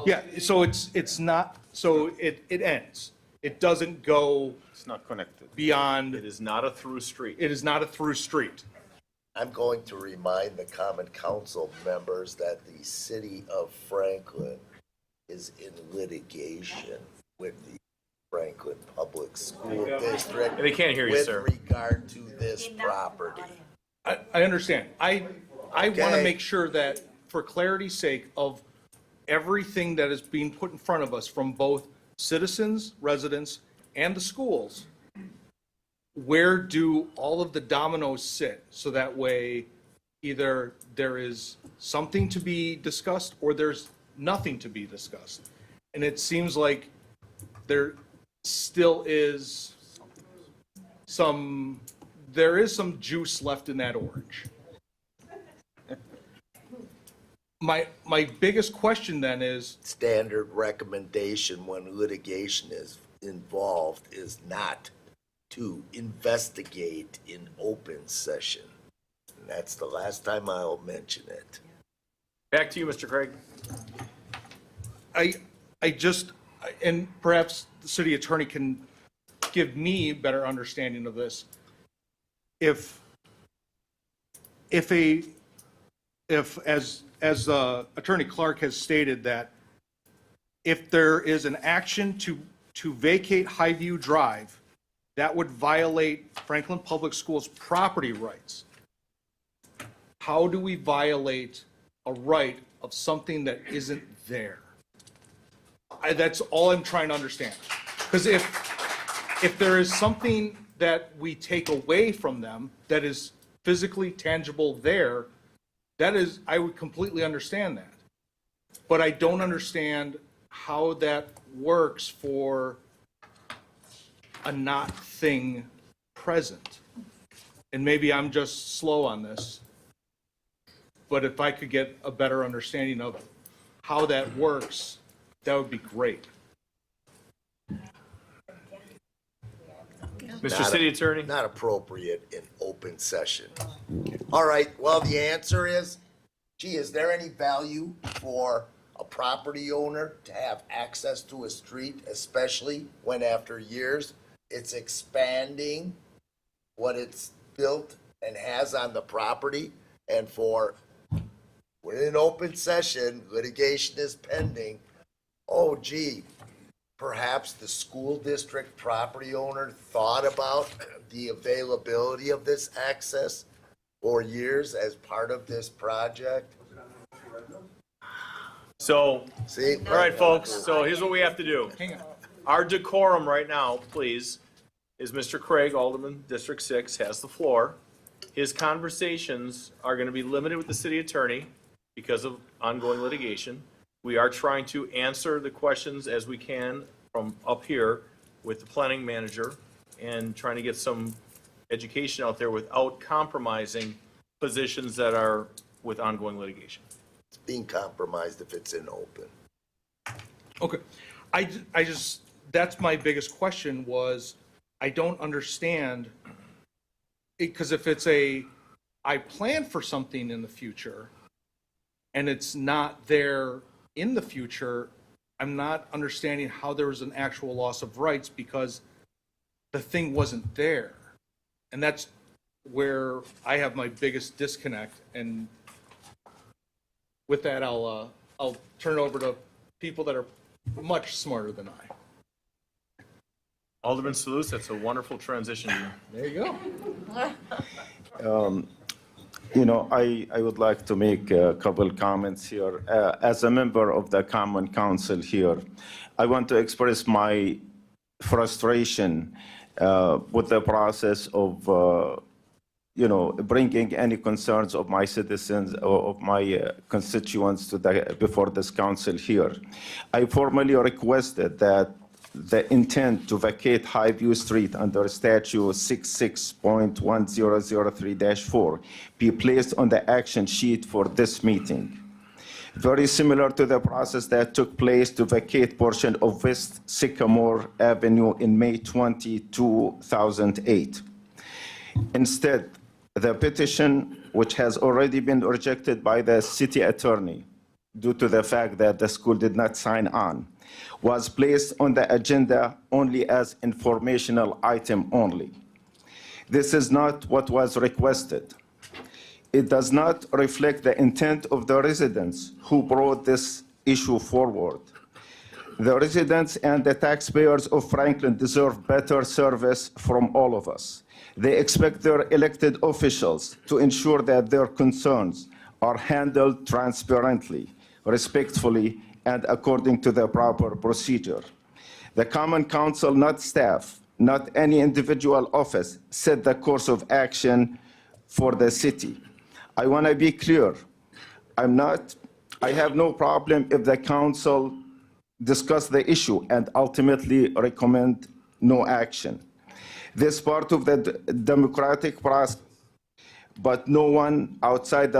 Yeah, so it's not, so it ends. It doesn't go It's not connected. beyond, It is not a through street. it is not a through street. I'm going to remind the Common Council members that the city of Franklin is in litigation with the Franklin Public School District. They can't hear you, sir. With regard to this property. I understand. I want to Okay. make sure that, for clarity's sake, of everything that is being put in front of us from both citizens, residents, and the schools, where do all of the dominoes sit? So that way, either there is something to be discussed or there's nothing to be discussed. And it seems like there still is there is some juice left in that orange. My biggest question then is, Standard recommendation when litigation is involved is not to investigate in open session. And that's the last time I'll mention it. Back to you, Mr. Craig. and perhaps the city attorney can give me a better understanding of this. If as Attorney Clark has stated, that if there is an action to vacate Highview Drive, that would violate Franklin Public Schools' property rights. How do we violate a right of something that isn't there? That's all I'm trying to understand. Because if there is something that we take away from them that is physically tangible there, that is, I would completely understand that. But I don't understand how that works for a not thing present. And maybe I'm just slow on this, but if I could get a better understanding of how that works, that would be great. Mr. City Attorney? Not appropriate in open session. All right, well, the answer is, gee, is there any value for a property owner to have access to a street, especially when after years it's expanding what it's built and has on the property? And we're in open session, litigation is pending. Oh, gee, perhaps the school district property owner thought about the availability of this access for years as part of this project. So, See? all right, folks, so here's what we have to do. Hang on. Our decorum right now, please, is Mr. Craig, Alderman, District 6, has the floor. His conversations are going to be limited with the city attorney because of ongoing litigation. We are trying to answer the questions as we can from up here with the planning manager and trying to get some education out there without compromising positions that are with ongoing litigation. It's being compromised if it's in open. Okay, I just, that's my biggest question was, I don't understand, because if it's I plan for something in the future and it's not there in the future, I'm not understanding how there was an actual loss of rights because the thing wasn't there. And that's where I have my biggest disconnect. And with that, I'll turn it over to people that are much smarter than I. Alderman Salus, that's a wonderful transition. There you go. You know, I would like to make a couple comments here. As a member of the Common Council here, I want to express my frustration with the process of, bringing any concerns of my citizens or of my constituents before this council here. I formally requested that the intent to vacate Highview Street under Statute 66.1003-4 be placed on the action sheet for this meeting. Very similar to the process that took place to vacate portion of West Sycamore Avenue in May 20, 2008. Instead, the petition, which has already been rejected by the city attorney due to the fact that the school did not sign on, was placed on the agenda only as informational item only. This is not what was requested. It does not reflect the intent of the residents who brought this issue forward. The residents and the taxpayers of Franklin deserve better service from all of us. They expect their elected officials to ensure that their concerns are handled transparently, respectfully, and according to the proper procedure. The Common Council, not staff, not any individual office, set the course of action for the city. I want to be clear. I have no problem if the council discuss the issue and ultimately recommend no action. This is part of the democratic process, but no one outside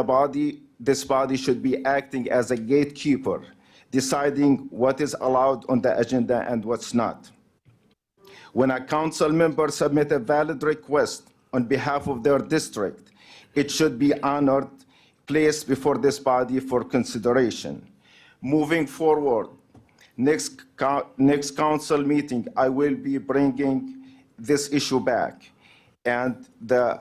this body should be acting as a gatekeeper, deciding what is allowed on the agenda and what's not. When a council member submits a valid request on behalf of their district, it should be honored, placed before this body for consideration. Moving forward, next council meeting, I will be bringing this issue back, and the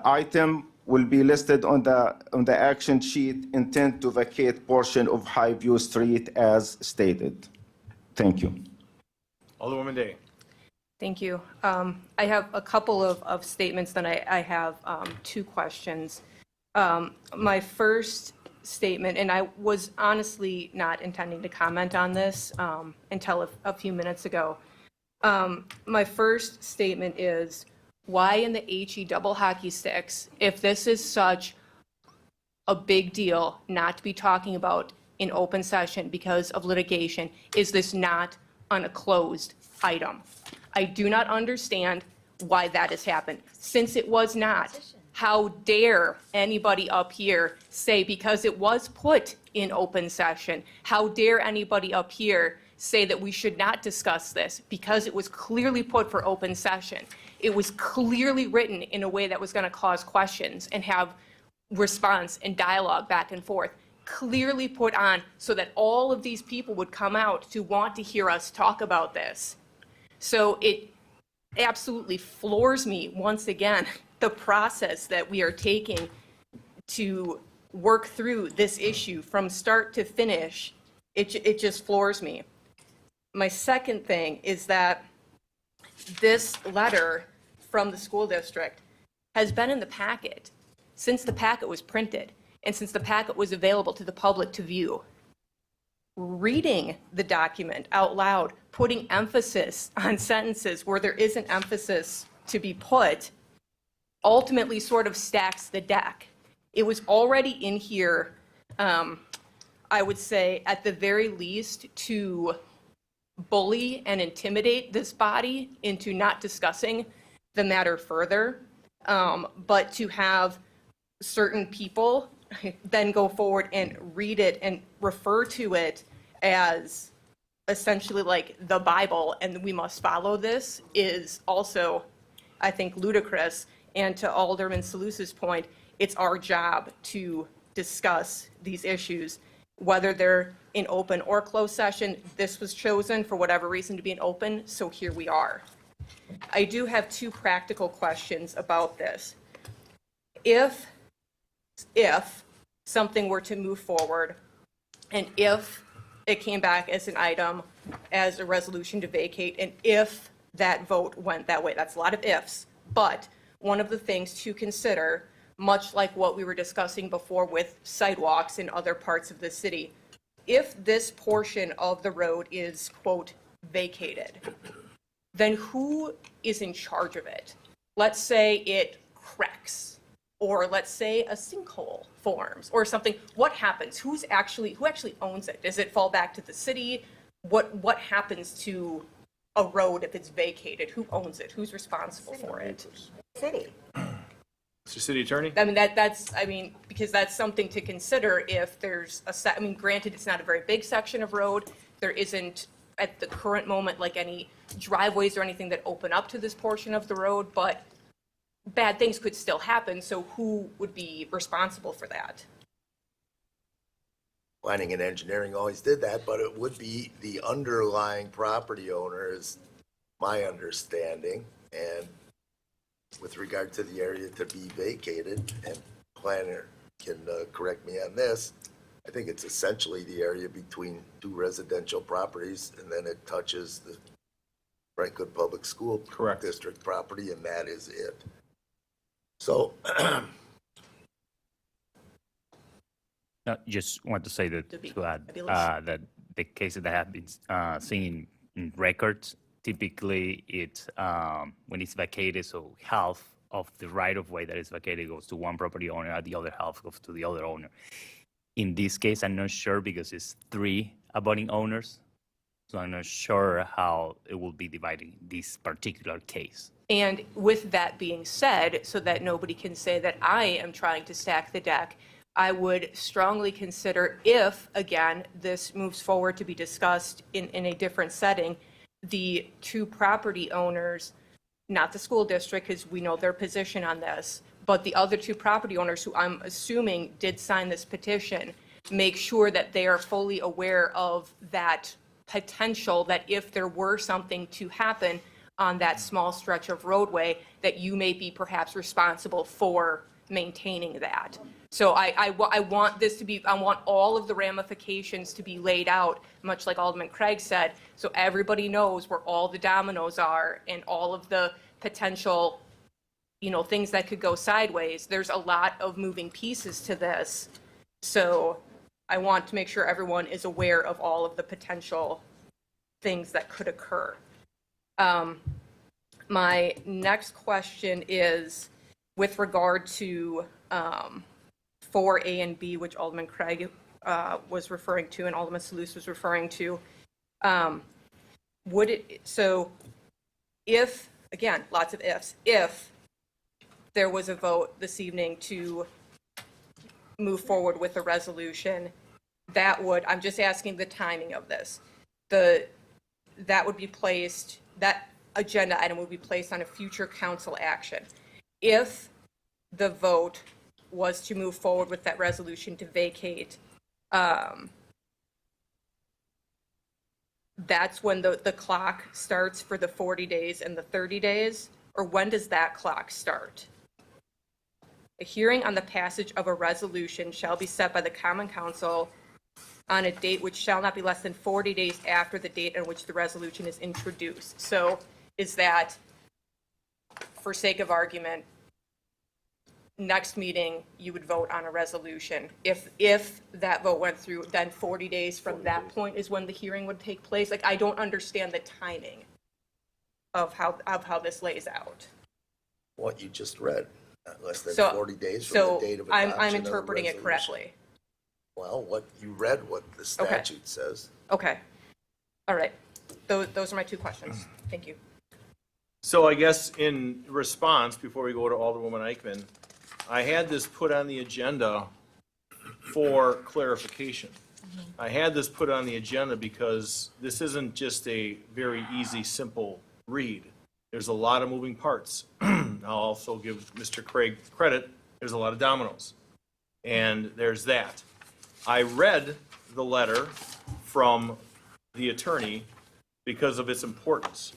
item will be listed on the action sheet, intent to vacate portion of Highview Street as stated. Thank you. Alderwoman Day. Thank you. I have a couple of statements, then I have two questions. My first statement, and I was honestly not intending to comment on this until a few minutes ago. My first statement is, why in the HE double hockey sticks, if this is such a big deal not to be talking about in open session because of litigation, is this not on a closed item? I do not understand why that has happened. Since it was not, how dare anybody up here say because it was put in open session, how dare anybody up here say that we should not discuss this because it was clearly put for open session. It was clearly written in a way that was going to cause questions and have response and dialogue back and forth. Clearly put on so that all of these people would come out to want to hear us talk about this. So it absolutely floors me once again, the process that we are taking to work through this issue from start to finish. It just floors me. My second thing is that this letter from the school district has been in the packet since the packet was printed and since the packet was available to the public to view. Reading the document out loud, putting emphasis on sentences where there isn't emphasis to be put, ultimately sort of stacks the deck. It was already in here, I would say, at the very least, to bully and intimidate this body into not discussing the matter further, but to have certain people then go forward and read it and refer to it as essentially like the Bible and we must follow this is also, I think, ludicrous. And to Alderman Salus's point, it's our job to discuss these issues, whether they're in open or closed session. This was chosen for whatever reason to be an open, so here we are. I do have two practical questions about this. If something were to move forward, and if it came back as an item, as a resolution to vacate, and if that vote went that way, that's a lot of ifs, but one of the things to consider, much like what we were discussing before with sidewalks in other parts of the city, if this portion of the road is, quote, vacated, then who is in charge of it? Let's say it cracks, or let's say a sinkhole forms or something. What happens? Who actually owns it? Does it fall back to the city? What happens to a road if it's vacated? Who owns it? Who's responsible for it? City. Mr. City Attorney? I mean, because that's something to consider if there's granted, it's not a very big section of road. There isn't at the current moment like any driveways or anything that open up to this portion of the road, but bad things could still happen. So who would be responsible for that? Planning and engineering always did that, but it would be the underlying property owner is my understanding. And with regard to the area to be vacated, and planner can correct me on this, I think it's essentially the area between two residential properties, and then it touches the Brentwood Public School District property, and that is it. So, No, just want to say that to add that the cases that have been seen in records, typically it's when it's vacated, so half of the right of way that is vacated goes to one property owner, and the other half goes to the other owner. In this case, I'm not sure because it's 3 abutting owners, So I'm not sure how it will be divided in this particular case. And with that being said, so that nobody can say that I am trying to stack the deck, I would strongly consider if, again, this moves forward to be discussed in a different setting, the two property owners, not the school district, because we know their position on this, but the other two property owners who I'm assuming did sign this petition, make sure that they are fully aware of that potential, that if there were something to happen on that small stretch of roadway, that you may be perhaps responsible for maintaining that. So I want this to be, I want all of the ramifications to be laid out, much like Alderman Craig said, so everybody knows where all the dominoes are and all of the potential, you know, things that could go sideways. There's a lot of moving pieces to this. So I want to make sure everyone is aware of all of the potential things that could occur. My next question is with regard to 4A and B, which Alderman Craig was referring to and Alderman Salus was referring to. So if, again, lots of ifs, if there was a vote this evening to move forward with a resolution, that would, I'm just asking the timing of this, that would be placed, that agenda item would be placed on a future council action. If the vote was to move forward with that resolution to vacate, that's when the clock starts for the 40 days and the 30 days, or when does that clock start? A hearing on the passage of a resolution shall be set by the Common Council on a date which shall not be less than 40 days after the date on which the resolution is introduced. So is that, for sake of argument, next meeting you would vote on a resolution? If that vote went through, then 40 days from that point is when the hearing would take place? Like, I don't understand the timing of how this lays out. What you just read, less than So- 40 days from So the date of I'm adoption of the interpreting it resolution. correctly. Well, what you read, what the statute says. Okay. All right. Those are my two questions. Thank you. So I guess in response, before we go to Alderwoman Eichman, I had this put on the agenda for clarification. I had this put on the agenda because this isn't just a very easy, simple read. There's a lot of moving parts. I'll also give Mr. Craig credit. There's a lot of dominoes. And there's that. I read the letter from the attorney because of its importance.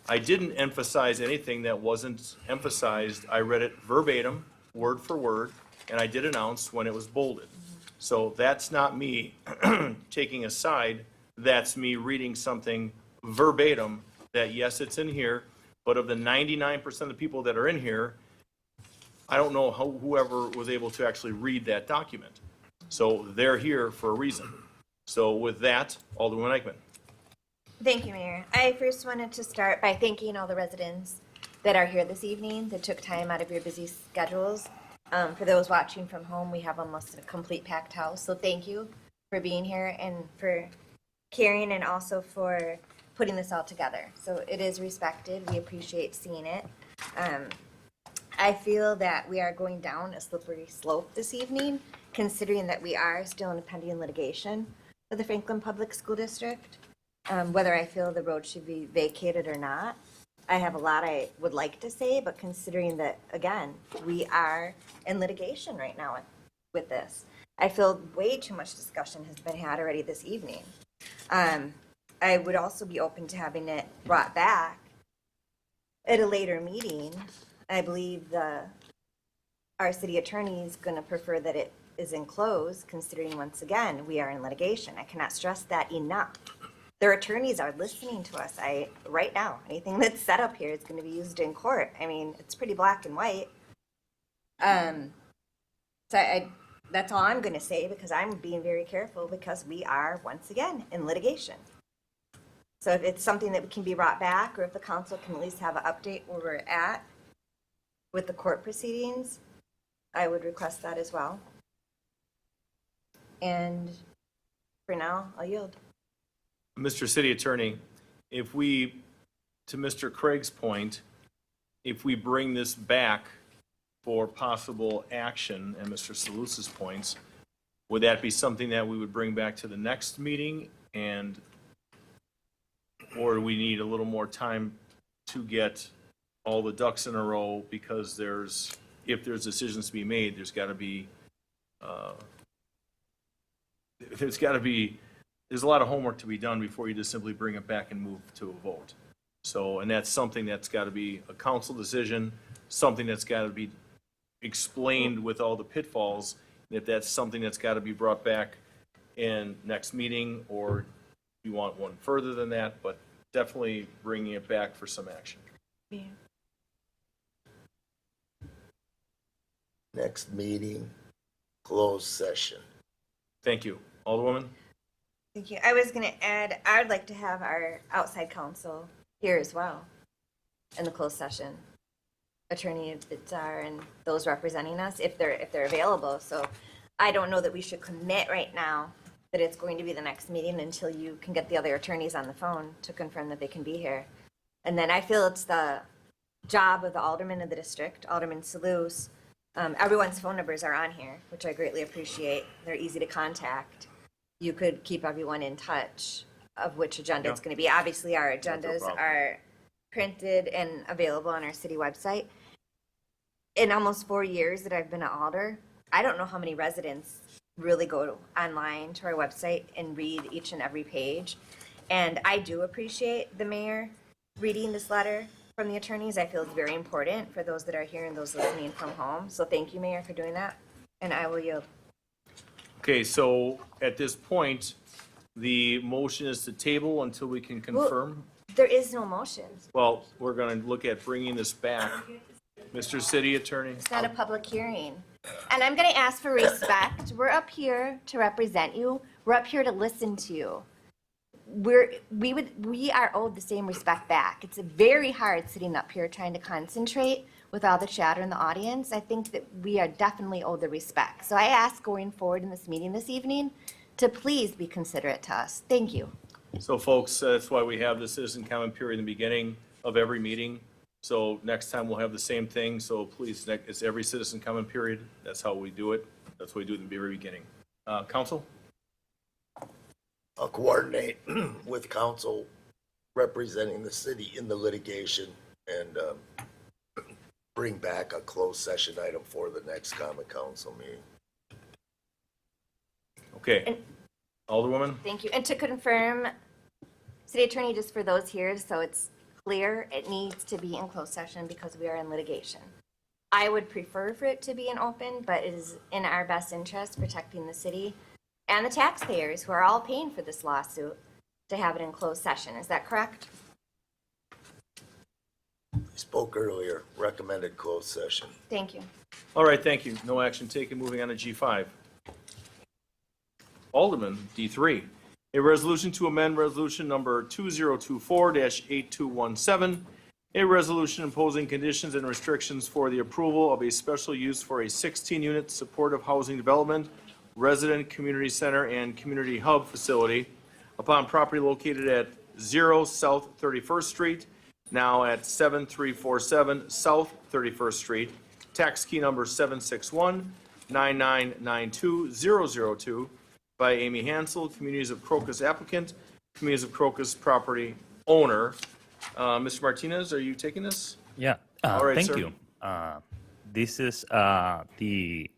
I didn't emphasize anything that wasn't emphasized. I read it verbatim, word for word, and I did announce when it was bolded. So that's not me taking a side. That's me reading something verbatim that, yes, it's in here, but of the 99% of the people that are in here, I don't know whoever was able to actually read that document. So they're here for a reason. So with that, Alderman Eichman. Thank you, Mayor. I first wanted to start by thanking all the residents that are here this evening, that took time out of your busy schedules. For those watching from home, we have almost a complete packed house, so thank you for being here and for caring and also for putting this all together. So it is respected. We appreciate seeing it. I feel that we are going down a slippery slope this evening, considering that we are still in a pending litigation for the Franklin Public School District. Whether I feel the road should be vacated or not, I have a lot I would like to say, but considering that, again, we are in litigation right now with this, I feel way too much discussion has been had already this evening. I would also be open to having it brought back at a later meeting. I believe our city attorney is going to prefer that it is enclosed, considering, once again, we are in litigation. I cannot stress that enough. Their attorneys are listening to us right now. Anything that's set up here is going to be used in court. I mean, it's pretty black and white. So that's all I'm going to say, because I'm being very careful, because we are, once again, in litigation. So if it's something that can be brought back, or if the council can at least have an update where we're at with the court proceedings, I would request that as well. And for now, I'll yield. Mr. City Attorney, if we, to Mr. Craig's point, if we bring this back for possible action, and Mr. Salus's points, would that be something that we would bring back to the next meeting? And, or do we need a little more time to get all the ducks in a row? Because if there's decisions to be made, there's got to be, there's a lot of homework to be done before you just simply bring it back and move to a vote. So, and that's something that's got to be a council decision, something that's got to be explained with all the pitfalls. And if that's something that's got to be brought back in next meeting, or you want one further than that, but definitely bringing it back for some action. Next meeting, closed session. Thank you. Alderwoman? Thank you. I was going to add, I would like to have our outside counsel here as well in the closed session. Attorney Bitzar and those representing us, if they're available. So I don't know that we should commit right now that it's going to be the next meeting until you can get the other attorneys on the phone to confirm that they can be here. And then I feel it's the job of the alderman of the district, Alderman Salus. Everyone's phone numbers are on here, which I greatly appreciate. They're easy to contact. You could keep everyone in touch of which agenda it's going to be. Obviously, our agendas are printed and available on our city website. In almost 4 years that I've been an alder, I don't know how many residents really go online to our website and read each and every page. And I do appreciate the mayor reading this letter from the attorneys. I feel it's very important for those that are here and those listening from home. So thank you, Mayor, for doing that. And I will yield. Okay, so at this point, the motion is to table until we can confirm. There is no motion. Well, we're going to look at bringing this back. Mr. City Attorney? It's not a public hearing. And I'm going to ask for respect. We're up here to represent you. We're up here to listen to you. We are owed the same respect back. It's very hard sitting up here trying to concentrate with all the chatter in the audience. I think that we are definitely owed the respect. So I ask going forward in this meeting this evening to please be considerate to us. Thank you. So folks, that's why we have the citizen comment period in the beginning of every meeting. So next time we'll have the same thing. So please, it's every citizen comment period. That's how we do it. That's what we do at the very beginning. Council? I'll coordinate with council representing the city in the litigation and bring back a closed session item for the next common council meeting. Okay. Alderwoman? Thank you. And to confirm, City Attorney, just for those here, so it's clear, it needs to be in closed session because we are in litigation. I would prefer for it to be in open, but it is in our best interest protecting the city and the taxpayers who are all paying for this lawsuit to have it in closed session. Is that correct? I spoke earlier, recommended closed session. Thank you. All right, thank you. No action taken. Moving on to G5. Alderman, D3. A resolution to amend resolution number 2024-8217, a resolution imposing conditions and restrictions for the approval of a special use for a 16-unit supportive housing development, resident community center, and community hub facility upon property located at 0 South 31st Street, now at 7347 South 31st Street, tax key number 761-9992-002, by Amy Hansel, Communities of Crocus applicant, Communities of Crocus property owner. Mr. Martinez, are you taking this? Yeah, All right, thank sir. you. This is a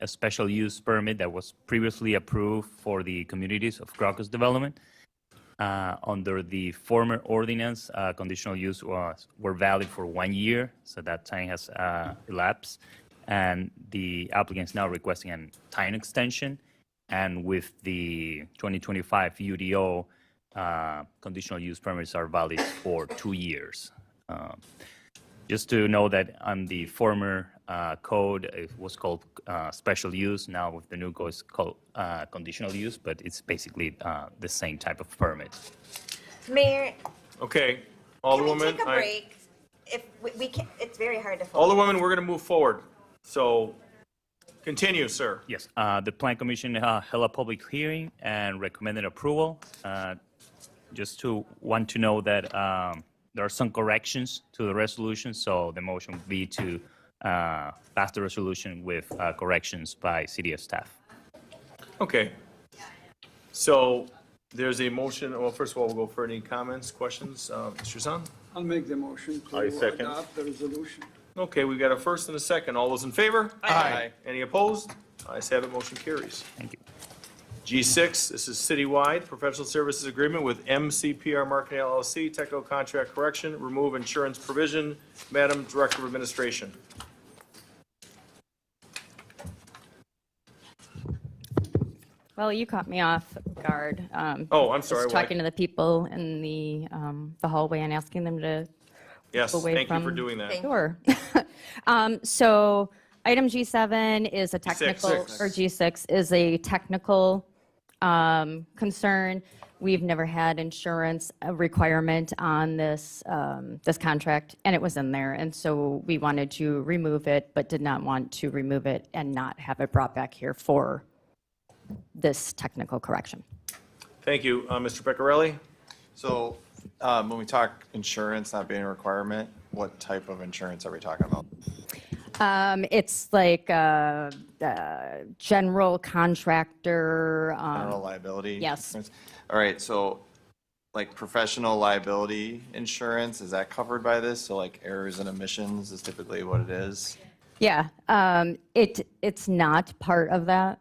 special use permit that was previously approved for the communities of Crocus development. Under the former ordinance, conditional use were valid for 1 year, so that time has elapsed. And the applicant is now requesting a time extension. And with the 2025 UDO, conditional use permits are valid for 2 years. Just to know that on the former code, it was called special use. Now with the new code, it's called conditional use, but it's basically the same type of permit. Mayor, Okay, can Alderwoman. we take a I- break? If we can, it's very hard to focus. Alderwoman, we're going to move forward. So continue, sir. Yes, the Plan Commission held a public hearing and recommended approval. just to want to know that there are some corrections to the resolution, so the motion would be to pass the resolution with corrections by city staff. Okay. So there's a motion, well, first of all, we'll go for any comments, questions. Mr. Zahn? I'll make the motion to I second. adopt the resolution. Okay, we've got a first and a second. All those in favor? Aye. Any opposed? Ayes have it, motion carries. Thank you. G6, this is citywide, professional services agreement with MCPR Marketing LLC, technical contract correction, remove insurance provision. Madam Director of Administration. Well, you caught me off guard. Oh, I'm sorry, Just why? talking to the people in the hallway and asking them to Yes, away thank you from. for doing that. Sure. So item G7 is a technical, Six. or G6 is a technical concern. We've never had insurance requirement on this, this contract, and it was in there. And so we wanted to remove it, but did not want to remove it and not have it brought back here for this technical correction. Thank you. Mr. Peccarelli? So when we talk insurance not being a requirement, what type of insurance are we talking about? It's like general contractor. General liability? Yes. insurance? All right, so like professional liability insurance, is that covered by this? So like errors and omissions is typically what it is? Yeah, it's not part of that.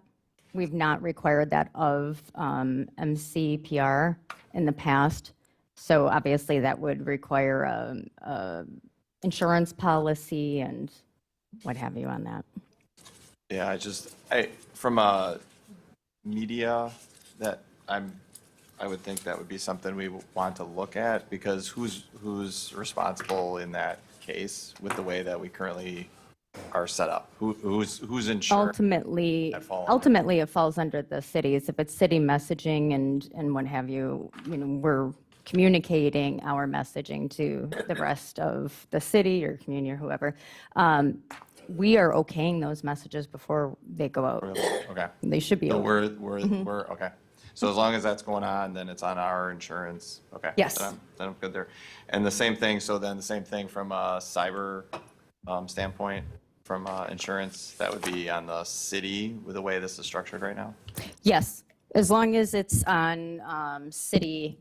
We've not required that of MCPR in the past. So obviously that would require a insurance policy and what have you on that. Yeah, from a media, that I would think that would be something we want to look at, because who's responsible in that case with the way that we currently are set up? Who's insured? Ultimately, that fall under? ultimately it falls under the cities. If it's city messaging and what have you, we're communicating our messaging to the rest of the city or community or whoever. We are okaying those messages before they go out. Really? Okay. They should be. So over. we're okay. So as long as that's going on, then it's on our insurance. Okay. Yes. Then I'm good there. And the same thing, from a cyber standpoint, from insurance, that would be on the city with the way this is structured right now? Yes, as long as it's on city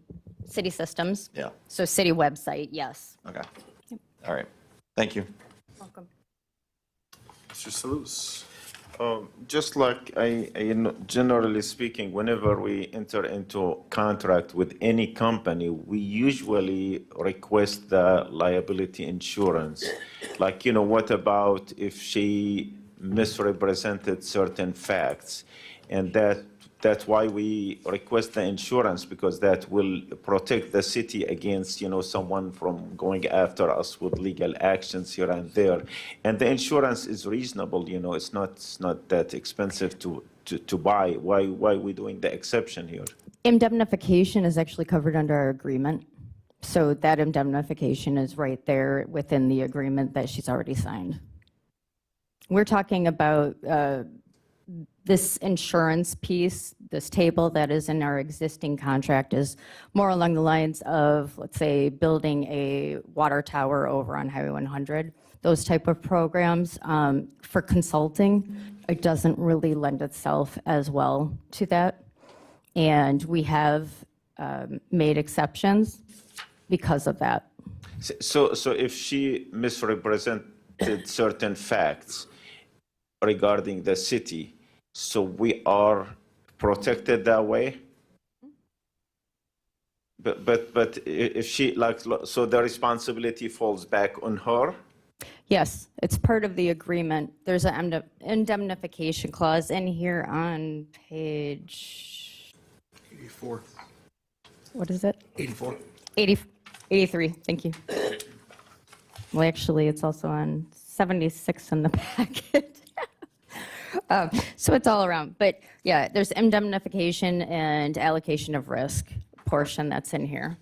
systems. Yeah. So city website, yes. Okay. All right. Thank you. Welcome. Mr. Salus? Just like generally speaking, whenever we enter into contract with any company, we usually request the liability insurance. Like, what about if she misrepresented certain facts? And that's why we request the insurance, because that will protect the city against, someone from going after us with legal actions here and there. And the insurance is reasonable, it's not that expensive to buy. Why we doing the exception here? Indemnification is actually covered under our agreement. So that indemnification is right there within the agreement that she's already signed. We're talking about this insurance piece, this table that is in our existing contract is more along the lines of, let's say, building a water tower over on Highway 100, those type of programs. For consulting, it doesn't really lend itself as well to that. And we have made exceptions because of that. So if she misrepresented certain facts regarding the city, so we are protected that way? But if she, so the responsibility falls back on her? Yes, it's part of the agreement. There's an indemnification clause in here on page, 84. what is it? 84. 83, thank you. Well, actually, it's also on 76 in the packet. So it's all around. But yeah, there's indemnification and allocation of risk portion that's in here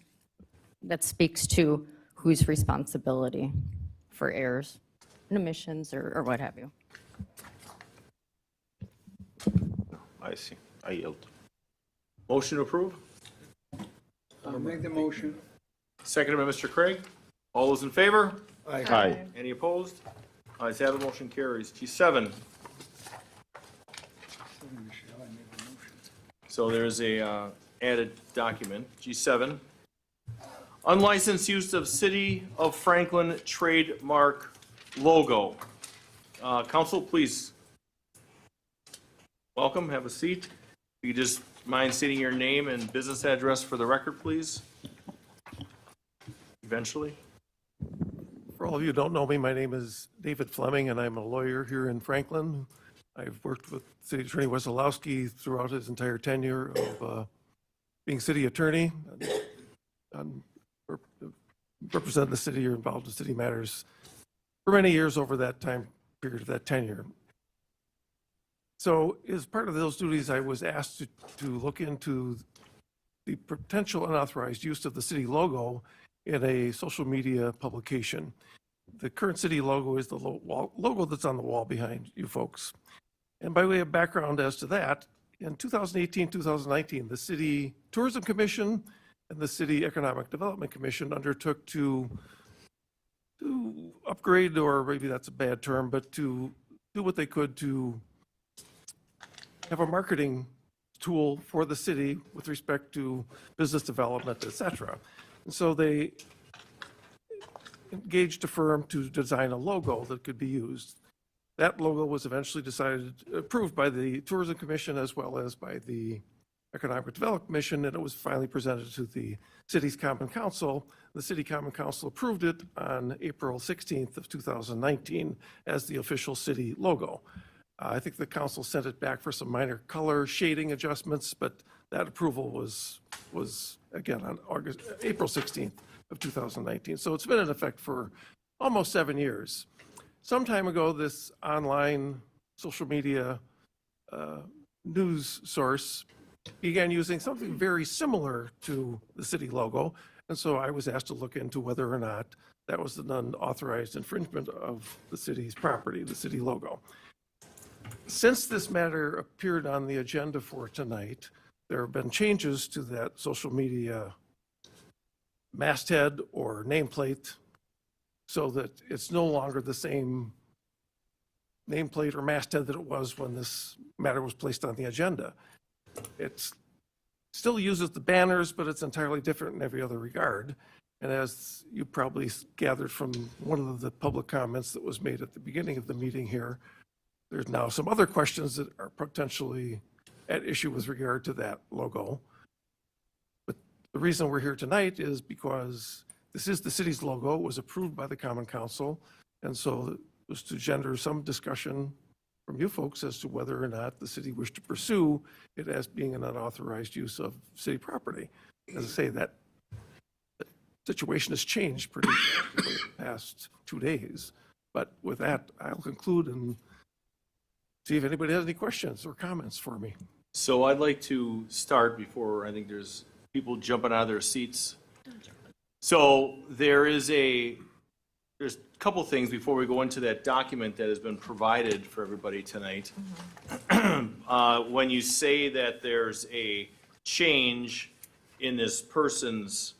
that speaks to whose responsibility for errors and omissions or what have you. I see. I yield. Motion to approve? I'll make the motion. Seconded by Mr. Craig. All those in favor? Aye. Any opposed? Ayes have it, motion carries. G7. So there's a added document, G7. Unlicensed use of City of Franklin trademark logo. Council, please. Welcome, have a seat. If you just mind stating your name and business address for the record, please. Eventually. For all of you who don't know me, my name is David Fleming, and I'm a lawyer here in Franklin. I've worked with City Attorney Wesolowski throughout his entire tenure of being city attorney, represent the city or involved in city matters for many years over that time period of that tenure. So as part of those duties, I was asked to look into the potential unauthorized use of the city logo in a social media publication. The current city logo is the logo that's on the wall behind you folks. And by way of background as to that, in 2018, 2019, the City Tourism Commission and the City Economic Development Commission undertook to upgrade, or maybe that's a bad term, but to do what they could to have a marketing tool for the city with respect to business development, et cetera. And so they engaged a firm to design a logo that could be used. That logo was eventually approved by the Tourism Commission as well as by the Economic Development Commission, and it was finally presented to the city's Common Council. The City Common Council approved it on April 16th of 2019 as the official city logo. I think the council sent it back for some minor color shading adjustments, but that approval was again on April 16th of 2019. So it's been in effect for almost 7 years. Some time ago, this online social media news source began using something very similar to the city logo. And so I was asked to look into whether or not that was an unauthorized infringement of the city's property, the city logo. Since this matter appeared on the agenda for tonight, there have been changes to that social media masthead or nameplate so that it's no longer the same nameplate or masthead that it was when this matter was placed on the agenda. It still uses the banners, but it's entirely different in every other regard. And as you probably gathered from one of the public comments that was made at the beginning of the meeting here, there's now some other questions that are potentially at issue with regard to that logo. But the reason we're here tonight is because this is the city's logo. It was approved by the Common Council. And so it was to gender some discussion from you folks as to whether or not the city wished to pursue it as being an unauthorized use of city property. As I say, that situation has changed pretty drastically in the past 2 days. But with that, I'll conclude and see if anybody has any questions or comments for me. So I'd like to start before I think there's people jumping out of their seats. So there's a couple things before we go into that document that has been provided for everybody tonight. When you say that there's a change in this person's,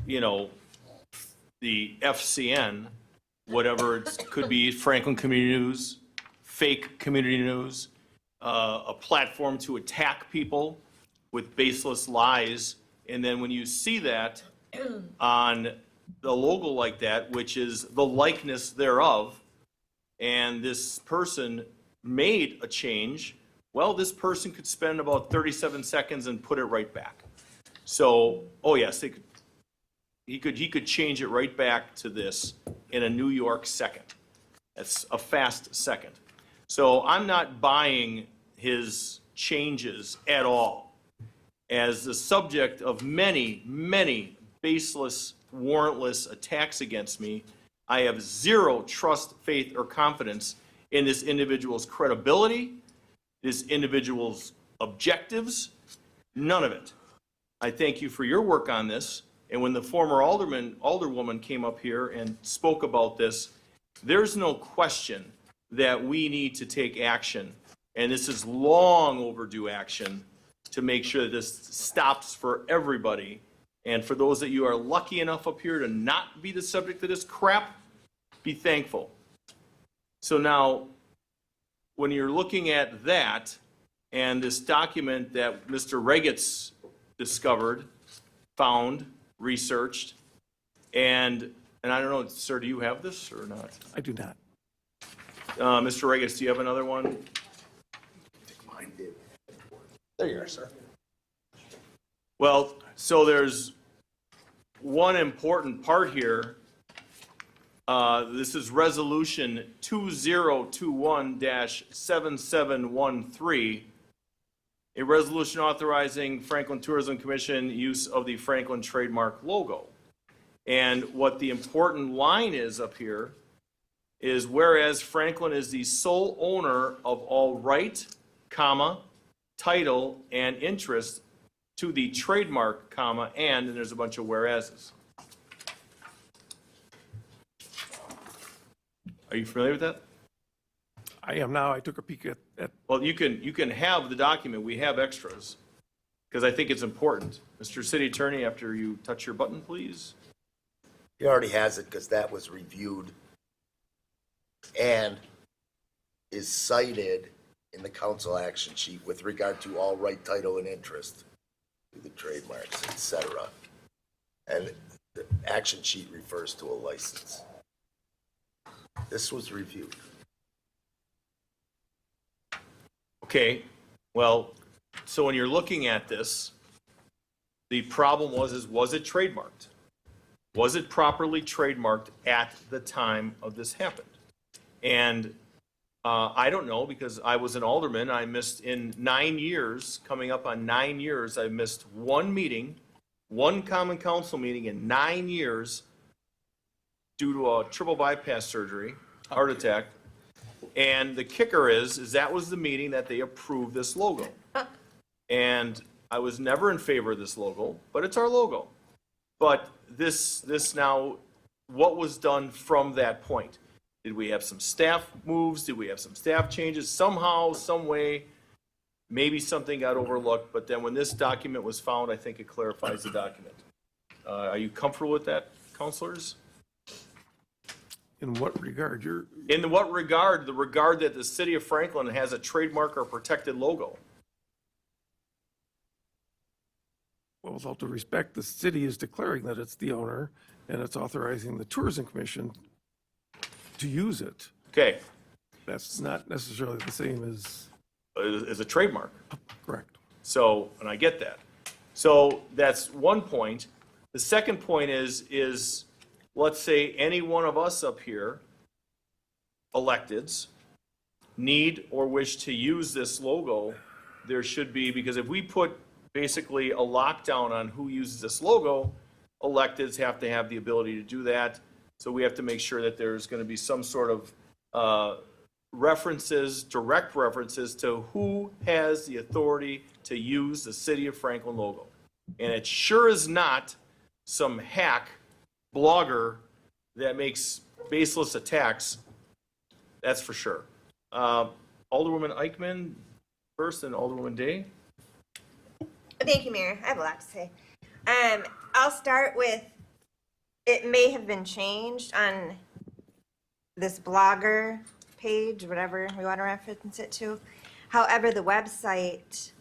the FCN, whatever it could be, Franklin Community News, fake community news, a platform to attack people with baseless lies. And then when you see that on the logo like that, which is the likeness thereof, and this person made a change, well, this person could spend about 37 seconds and put it right back. So, oh yes, he could change it right back to this in a New York second. That's a fast second. So I'm not buying his changes at all. As the subject of many, many baseless, warrantless attacks against me, I have zero trust, faith, or confidence in this individual's credibility, this individual's objectives, none of it. I thank you for your work on this. And when the former alderwoman came up here and spoke about this, there's no question that we need to take action. And this is long overdue action to make sure that this stops for everybody. And for those that you are lucky enough up here to not be the subject of this crap, be thankful. So now, when you're looking at that and this document that Mr. Regetz discovered, found, researched, and I don't know, sir, do you have this or not? I do not. Mr. Regetz, do you have another one? There you are, sir. Well, so there's one important part here. This is Resolution 2021-7713, a resolution authorizing Franklin Tourism Commission use of the Franklin trademark logo. And what the important line is up here is whereas Franklin is the sole owner of all right, comma, title, and interest to the trademark, comma, and there's a bunch of whereases. Are you familiar with that? I am now. I took a peek at Well, you can have the document. We have extras because I think it's important. Mr. City Attorney, after you touch your button, please. He already has it because that was reviewed and is cited in the council action sheet with regard to all right, title, and interest to the trademarks, et cetera. And the action sheet refers to a license. This was reviewed. Okay, well, so when you're looking at this, the problem was it trademarked? Was it properly trademarked at the time of this happened? And I don't know because I was an alderman. I missed in 9 years, coming up on 9 years, I missed one meeting, one common council meeting in 9 years due to a triple bypass surgery, heart attack. And the kicker is that was the meeting that they approved this logo. And I was never in favor of this logo, but it's our logo. But this now, what was done from that point? Did we have some staff moves? Did we have some staff changes? Somehow, some way, maybe something got overlooked, but then when this document was found, I think it clarifies the document. Are you comfortable with that, councilors? in what regard? In what regard? The regard that the city of Franklin has a trademark or protected logo. Well, with all due respect, the city is declaring that it's the owner, and it's authorizing the Tourism Commission to use it. Okay. That's not necessarily the same as... As a trademark. Correct. So, and I get that. So that's one point. The second point is let's say any one of us up here, electeds, need or wish to use this logo, there should be, because if we put basically a lockdown on who uses this logo, electeds have to have the ability to do that. So we have to make sure that there's going to be some sort of references, direct references to who has the authority to use the City of Franklin logo. And it sure is not some hack blogger that makes baseless attacks. That's for sure. Alderwoman Eichmann first and Alderwoman Day. Thank you, Mayor. I have a lot to say. I'll start with, it may have been changed on this blogger page, whatever we want to reference it to. However, the website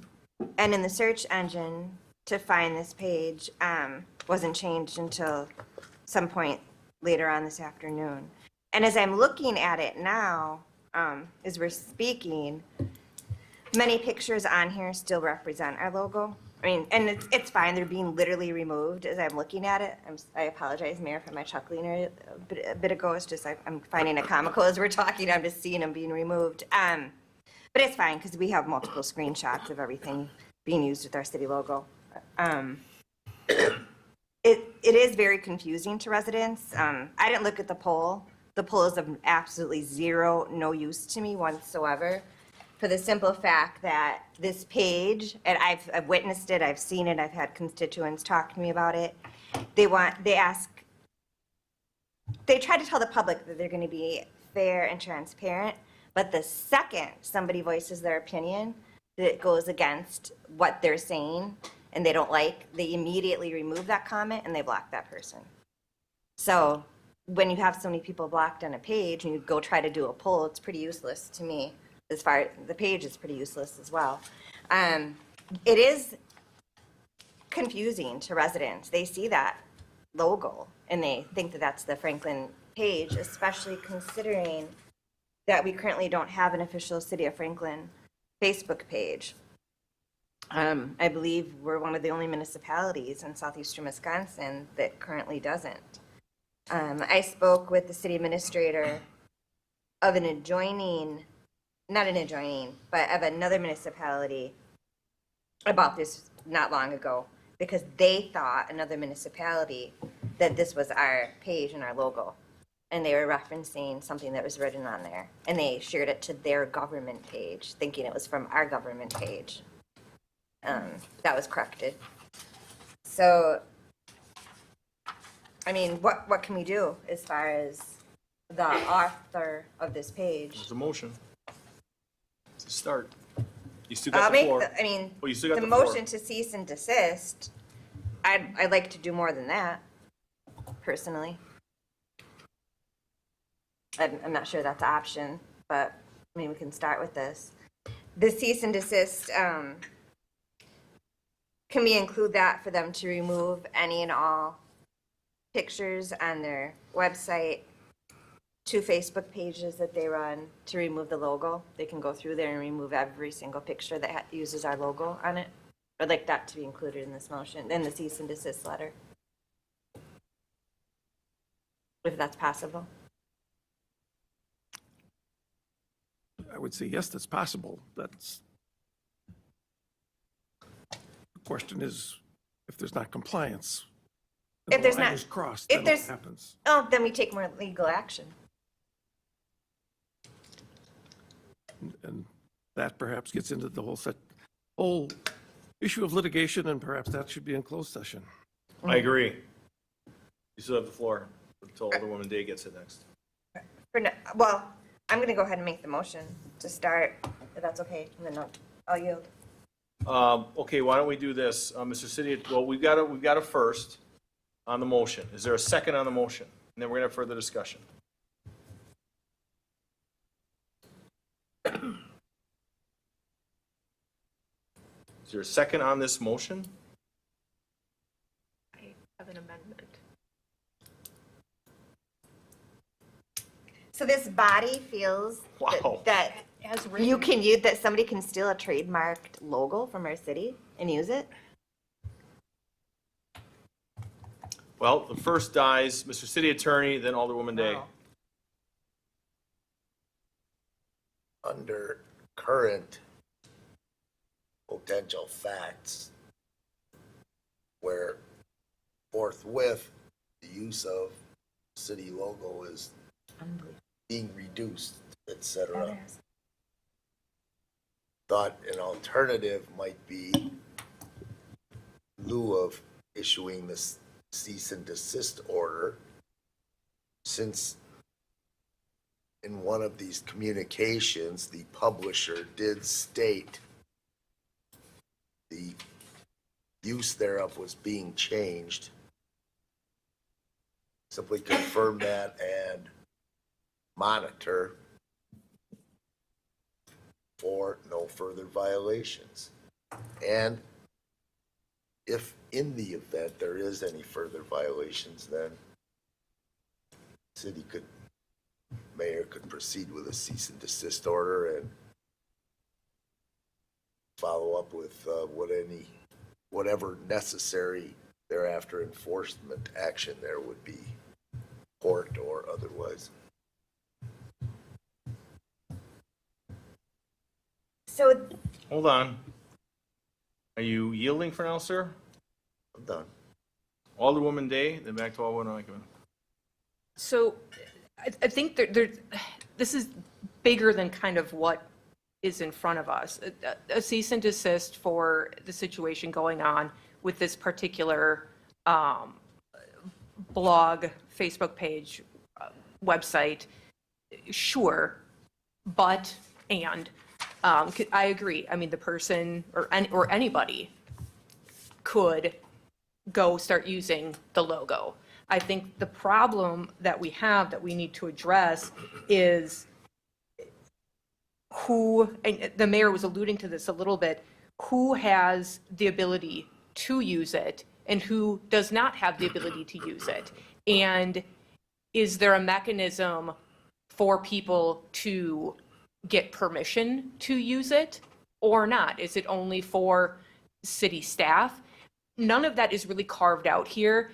and in the search engine to find this page wasn't changed until some point later on this afternoon. And as I'm looking at it now, as we're speaking, many pictures on here still represent our logo. I mean, and it's fine, they're being literally removed as I'm looking at it. I apologize, Mayor, for my chuckling a bit ago. It's just I'm finding it comical as we're talking. I'm just seeing them being removed. But it's fine because we have multiple screenshots of everything being used with our city logo. It is very confusing to residents. I didn't look at the poll. The poll is of absolutely no use to me whatsoever, for the simple fact that this page, and I've witnessed it, I've seen it, I've had constituents talk to me about it. They try to tell the public that they're going to be fair and transparent, but the second somebody voices their opinion, that goes against what they're saying and they don't like, they immediately remove that comment and they block that person. So when you have so many people blocked on a page and you go try to do a poll, it's pretty useless to me. As far the page is pretty useless as well. It is confusing to residents. They see that logo and they think that that's the Franklin page, especially considering that we currently don't have an official City of Franklin Facebook page. I believe we're one of the only municipalities in southeastern Wisconsin that currently doesn't. I spoke with the city administrator of an adjoining, not an adjoining, but of another municipality about this not long ago, because they thought, another municipality, that this was our page and our logo. And they were referencing something that was written on there. And they shared it to their government page, thinking it was from our government page. That was corrected. So, I mean, what can we do as far as the author of this page? There's a motion. It's a start. You still I'll got the make, floor. I mean, Well, you still got the the floor. motion to cease and desist, I'd like to do more than that, personally. I'm not sure that's an option, but, I mean, we can start with this. The cease and desist, can we include that for them to remove any and all pictures on their website, 2 Facebook pages that they run, to remove the logo? They can go through there and remove every single picture that uses our logo on it. I'd like that to be included in this motion, in the cease and desist letter. If that's possible. I would say, yes, that's possible. That's, the question is, if there's not compliance, If and there's the line not- is crossed, if then what there's- happens? Oh, then we take more legal action. And that perhaps gets into the whole issue of litigation, and perhaps that should be in closed session. I agree. You still have the floor until Alderwoman Day gets it next. Well, I'm going to go ahead and make the motion to start, if that's okay, and then I'll yield. Okay, why don't we do this, Mr. City, well, we've got a first on the motion. Is there a second on the motion? And then we're gonna have further discussion. Is there a second on this motion? I have an amendment. So this body feels Wow. that As you written. can use, that somebody can steal a trademarked logo from our city and use it? Well, the first dies, Mr. City Attorney, then Alderwoman Day. Wow. Under current potential facts, where forthwith the use of city logo is being reduced, etc. Thought an alternative might be, in lieu of issuing this cease and desist order, since in one of these communications, the publisher did state the use thereof was being changed. Simply confirm that and monitor for no further violations. And if in the event there is any further violations, then city could, mayor could proceed with a cease and desist order and follow up with whatever necessary thereafter enforcement action there would be, court or otherwise. So Hold on. Are you yielding for now, sir? I'm done. Alderwoman Day, then back to Alderwoman Eichmann. So I think this is bigger than kind of what is in front of us. A cease and desist for the situation going on with this particular blog, Facebook page, website, sure, but I agree. I mean, the person or anybody could go start using the logo. I think the problem that we have that we need to address is who, and the mayor was alluding to this a little bit, who has the ability to use it and who does not have the ability to use it? And is there a mechanism for people to get permission to use it or not? Is it only for city staff? None of that is really carved out here.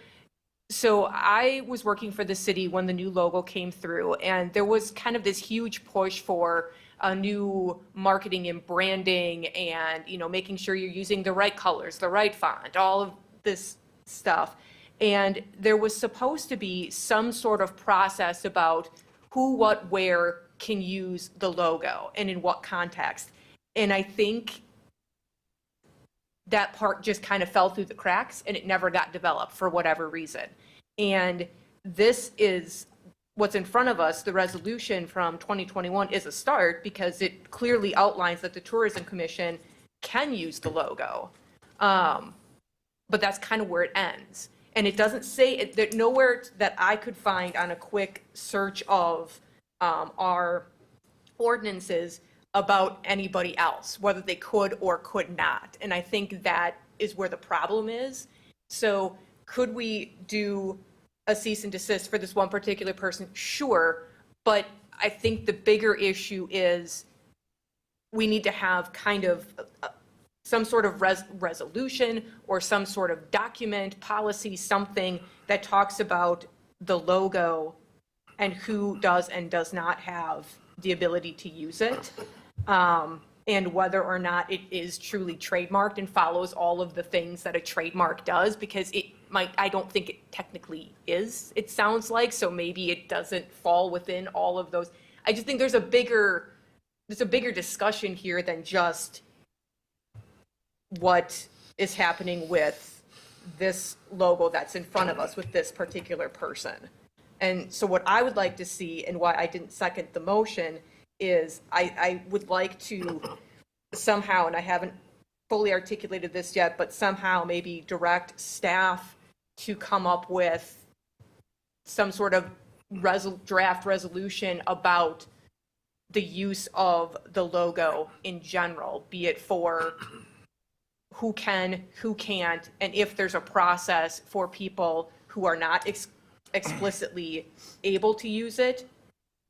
So I was working for the city when the new logo came through, and there was kind of this huge push for a new marketing and branding and, you know, making sure you're using the right colors, the right font, all of this stuff. And there was supposed to be some sort of process about who, what, where can use the logo and in what context. And I think that part just kind of fell through the cracks and it never got developed for whatever reason. And this is what's in front of us. The resolution from 2021 is a start because it clearly outlines that the Tourism Commission can use the logo. But that's kind of where it ends. And it doesn't say it, that nowhere that I could find on a quick search of our ordinances about anybody else, whether they could or could not. And I think that is where the problem is. So could we do a cease and desist for this one particular person? Sure. But I think the bigger issue is we need to have kind of some sort of resolution or some sort of document, policy, something that talks about the logo and who does and does not have the ability to use it, and whether or not it is truly trademarked and follows all of the things that a trademark does, because it might, I don't think it technically is, it sounds like, so maybe it doesn't fall within all of those. I just think there's a bigger discussion here than just what is happening with this logo that's in front of us with this particular person. And so what I would like to see, and why I didn't second the motion, is I would like to somehow, and I haven't fully articulated this yet, but somehow maybe direct staff to come up with some sort of draft resolution about the use of the logo in general, be it for who can, who can't, and if there's a process for people who are not explicitly able to use it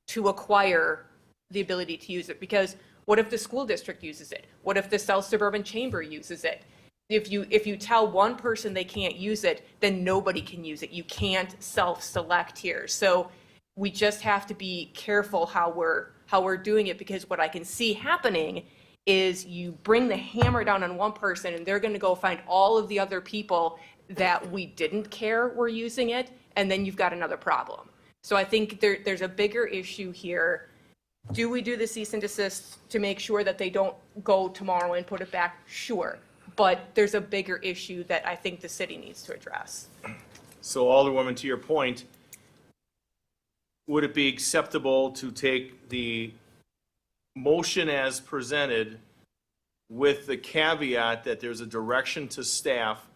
to acquire the ability to use it. Because what if the school district uses it? What if the South Suburban Chamber uses it? If you tell one person they can't use it, then nobody can use it. You can't self-select here. So we just have to be careful how we're doing it, because what I can see happening is you bring the hammer down on one person and they're going to go find all of the other people that we didn't care were using it, and then you've got another problem. So I think there's a bigger issue here. Do we do the cease and desist to make sure that they don't go tomorrow and put it back? Sure. But there's a bigger issue that I think the city needs to address. So Alderwoman, to your point, would it be acceptable to take the motion as presented with the caveat that there's a direction to staff,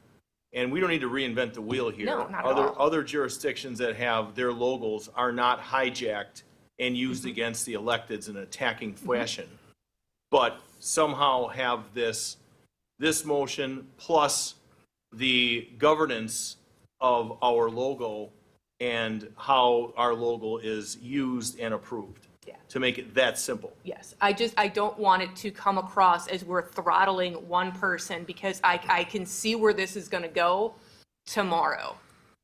and we don't need to reinvent the wheel here. No, not at all. Other jurisdictions that have their logos are not hijacked and used against the electeds in an attacking fashion. But somehow have this motion plus the governance of our logo and how our logo is used and approved. Yeah. To make it that simple. Yes, I don't want it to come across as we're throttling one person, because I can see where this is going to go tomorrow.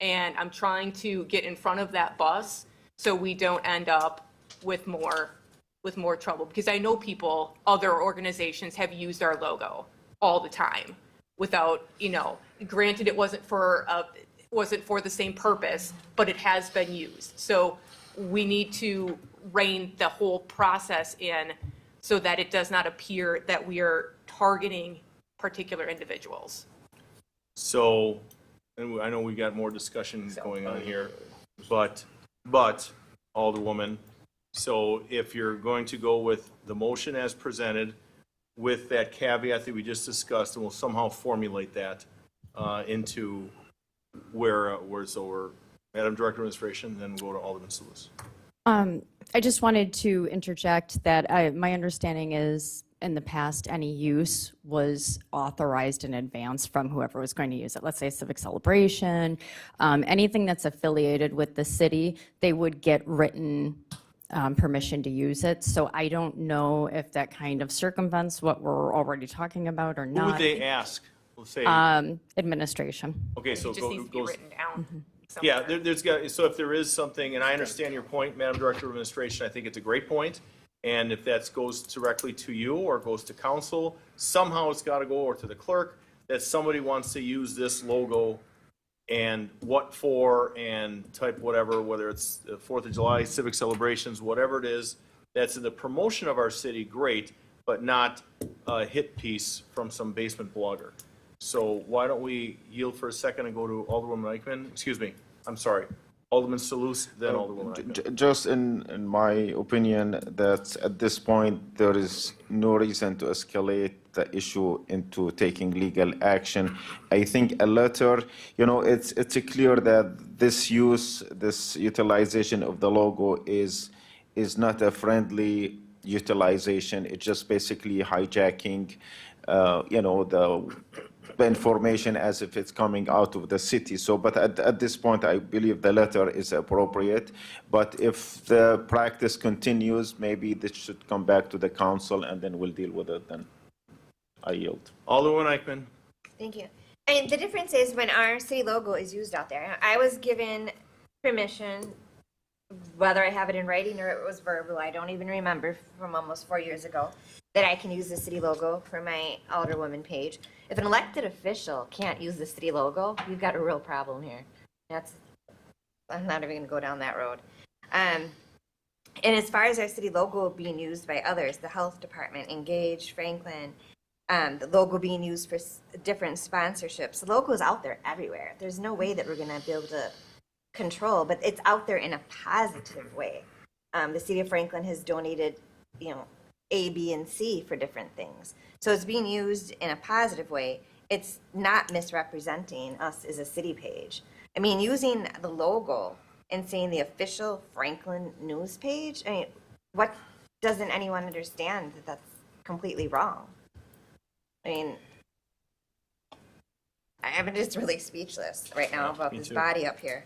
And I'm trying to get in front of that bus so we don't end up with more trouble, because I know people, other organizations have used our logo all the time without, granted it wasn't for the same purpose, but it has been used. So we need to rein the whole process in so that it does not appear that we are targeting particular individuals. So, and I know we got more discussion going on here, but Alderwoman, so if you're going to go with the motion as presented with that caveat that we just discussed, and we'll somehow formulate that into where so we're, Madam Director of Administration, then we'll go to Alderman Sluse. I just wanted to interject that my understanding is in the past, any use was authorized in advance from whoever was going to use it. Let's say Civic Celebration, anything that's affiliated with the city, they would get written permission to use it. So I don't know if that kind of circumvents what we're already talking about or Who not. would they ask? Let's say, Administration. okay, so It just needs to be written down. yeah, there's got, so if there is something, and I understand your point, Madam Director of Administration, I think it's a great point. And if that goes directly to you or goes to council, somehow it's got to go over to the clerk that somebody wants to use this logo and what for and type whatever, whether it's the 4th of July, civic celebrations, whatever it is, that's in the promotion of our city, great, but not a hit piece from some basement blogger. So why don't we yield for a second and go to Alderwoman Eichman? Excuse me, I'm sorry. Alderman Sluse, then Alderwoman Eichman. Just in my opinion, that at this point, there is no reason to escalate the issue into taking legal action. I think a letter, it's clear that this utilization of the logo is not a friendly utilization. It's just basically hijacking, the information as if it's coming out of the city. So, but at this point, I believe the letter is appropriate. But if the practice continues, maybe this should come back to the council and then we'll deal with it then. I yield. Alderwoman Eichman. Thank you. And the difference is when our city logo is used out there, I was given permission, whether I have it in writing or it was verbal, I don't even remember, from almost 4 years ago, that I can use the city logo for my Alderwoman page. If an elected official can't use the city logo, we've got a real problem here. I'm not even gonna go down that road. And as far as our city logo being used by others, the health department, Engage, Franklin, the logo being used for different sponsorships, the logo is out there everywhere. There's no way that we're gonna be able to control, but it's out there in a positive way. The city of Franklin has donated, A, B, and C for different things. So it's being used in a positive way. It's not misrepresenting us as a city page. I mean, using the logo and saying the official Franklin news page, what doesn't anyone understand that that's completely wrong? I mean, I'm just really speechless right now about me this too. body up here.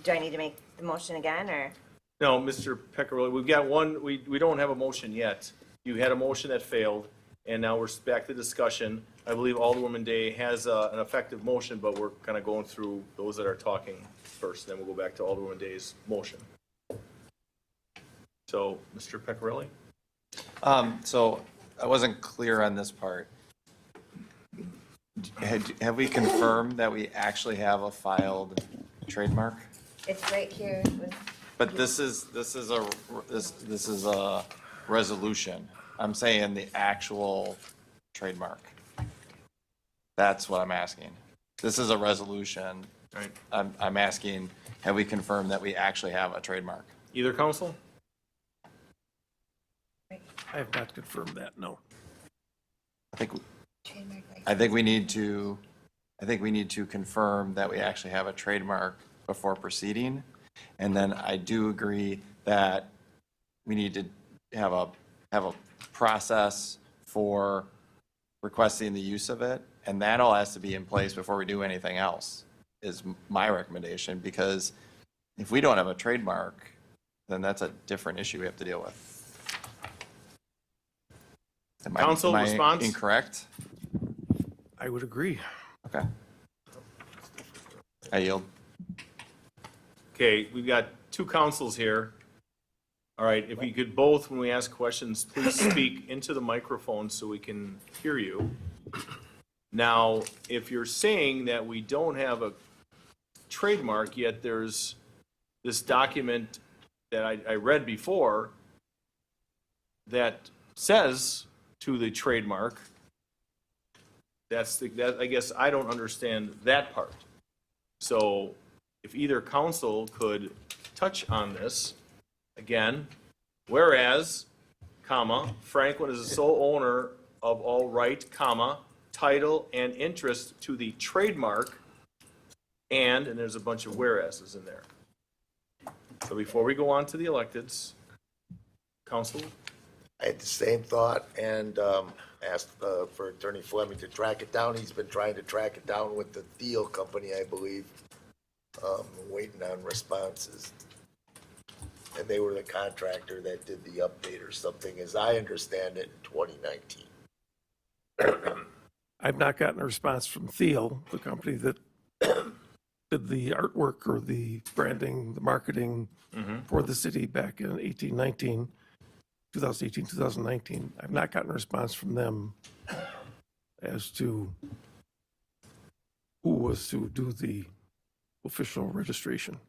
Do I need to make the motion again, or? No, Mr. Peccarelli, we've got one, we don't have a motion yet. You had a motion that failed, and now we're back to discussion. I believe Alderwoman Day has an effective motion, but we're kind of going through those that are talking first, then we'll go back to Alderwoman Day's motion. So, Mr. Peccarelli? So I wasn't clear on this part. Have we confirmed that we actually have a filed trademark? It's right here. But this is a resolution. I'm saying the actual trademark. That's what I'm asking. This is a resolution. Right. I'm asking, have we confirmed that we actually have a trademark? Either council? I have not confirmed that, no. I think we need to confirm that we actually have a trademark before proceeding. And then I do agree that we need to have a process for requesting the use of it. And that all has to be in place before we do anything else, is my recommendation, because if we don't have a trademark, then that's a different issue we have to deal with. Council response? Incorrect? I would agree. Okay. I yield. Okay, we've got two councils here. All right, if we could both, when we ask questions, please speak into the microphone so we can hear you. Now, if you're saying that we don't have a trademark, yet there's this document that I read before that says to the trademark, that I guess I don't understand that part. So if either council could touch on this, again, whereas comma, Franklin is the sole owner of all right, comma, title and interest to the trademark, and there's a bunch of whereases in there. So before we go on to the electeds, council, I had the same thought and asked for Attorney Fleming to track it down. He's been trying to track it down with the Thiel Company, I believe, waiting on responses. And they were the contractor that did the update or something, as I understand it, in 2019. I've not gotten a response from Thiel, the company that did the artwork or the branding, the marketing for the city back in 2018, 2019. I've not gotten a response from them as to who was to do the official registration.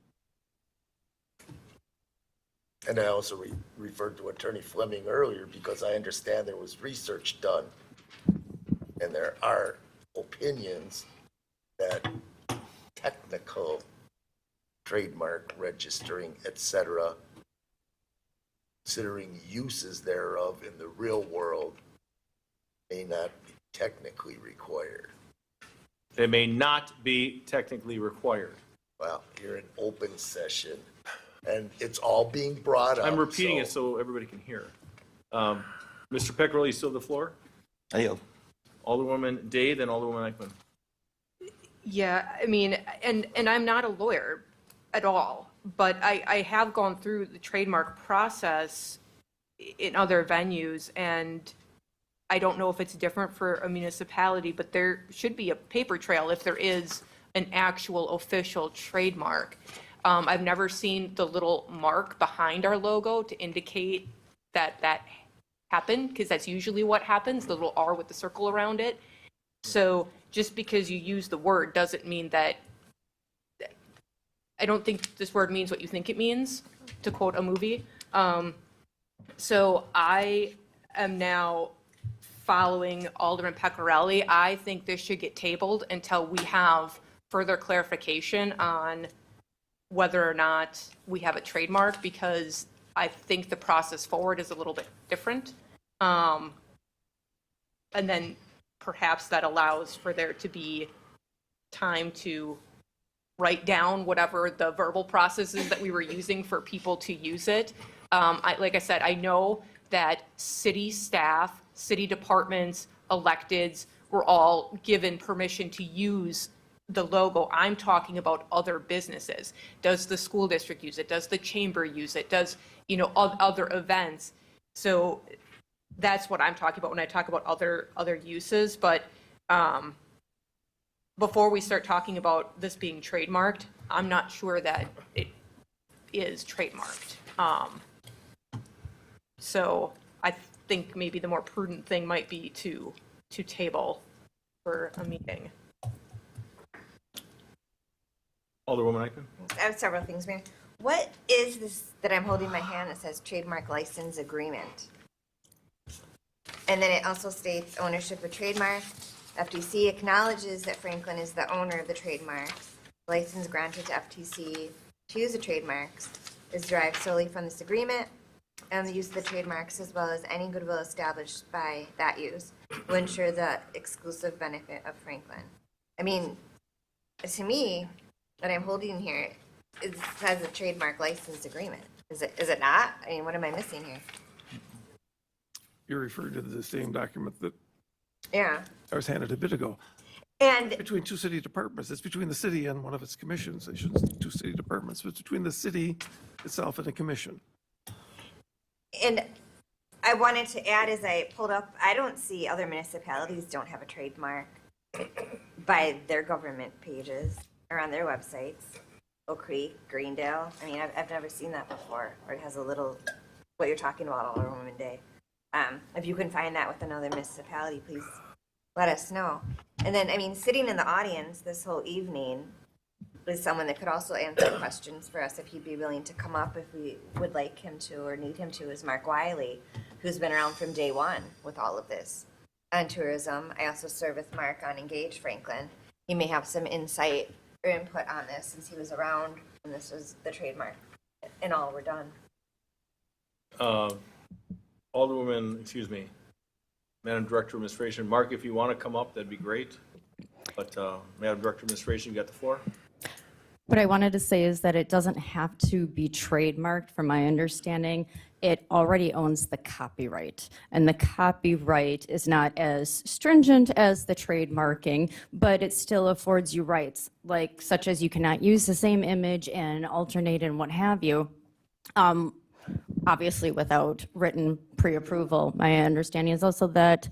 And I also referred to Attorney Fleming earlier because I understand there was research done. And there are opinions that technical trademark registering, et cetera, considering uses thereof in the real world, may not be technically required. they may not be technically required. Well, you're in open session, and it's all being brought up. I'm repeating it so everybody can hear. Mr. Peckrell, you still have the floor? I yield. Alderwoman Day, then Alderwoman Eichmann. Yeah, I mean, and I'm not a lawyer at all, but I have gone through the trademark process in other venues, and I don't know if it's different for a municipality, but there should be a paper trail if there is an actual official trademark. I've never seen the little mark behind our logo to indicate that that happened, because that's usually what happens, the little R with the circle around it. So just because you use the word doesn't mean that, I don't think this word means what you think it means, to quote a movie. So I am now following Alderman Pecorelli. I think this should get tabled until we have further clarification on whether or not we have a trademark, because I think the process forward is a little bit different. And then perhaps that allows for there to be time to write down whatever the verbal processes that we were using for people to use it. Like I said, I know that city staff, city departments, electeds were all given permission to use the logo. I'm talking about other businesses. Does the school district use it? Does the chamber use it? Does, other events? So that's what I'm talking about when I talk about other uses. But before we start talking about this being trademarked, I'm not sure that it is trademarked. So I think maybe the more prudent thing might be to table for a meeting. Alderwoman Eichmann. I have several things, Mayor. What is this that I'm holding in my hand that says trademark license agreement? And then it also states ownership of trademark. FTC acknowledges that Franklin is the owner of the trademarks. License granted to FTC to use the trademarks is derived solely from this agreement, and the use of the trademarks, as well as any goodwill established by that use, will ensure the exclusive benefit of Franklin. I mean, to me, what I'm holding here, it has a trademark license agreement. Is it not? I mean, what am I missing here? You're referring to the same document that Yeah. I was handed a bit ago. And Between two city departments. It's between the city and one of its commissions. I shouldn't say two city departments, but it's between the city itself and a commission. And I wanted to add, as I pulled up, I don't see other municipalities don't have a trademark by their government pages or on their websites. Oak Creek, Greendale. I mean, I've never seen that before, or it has a little, what you're talking about, Alderwoman Day. If you can find that with another municipality, please let us know. And then, I mean, sitting in the audience this whole evening is someone that could also answer questions for us if he'd be willing to come up if we would like him to or need him to, is Mark Wiley, who's been around from day one with all of this on tourism. I also serve with Mark on Engage Franklin. He may have some insight or input on this since he was around when this was the trademark and all were done. Madam Director of Administration. Mark, if you want to come up, that'd be great. But Madam Director of Administration, you got the floor. What I wanted to say is that it doesn't have to be trademarked, from my understanding. It already owns the copyright, and the copyright is not as stringent as the trademarking, but it still affords you rights, like such as you cannot use the same image and alternate and what have you. Obviously without written pre-approval. My understanding is also that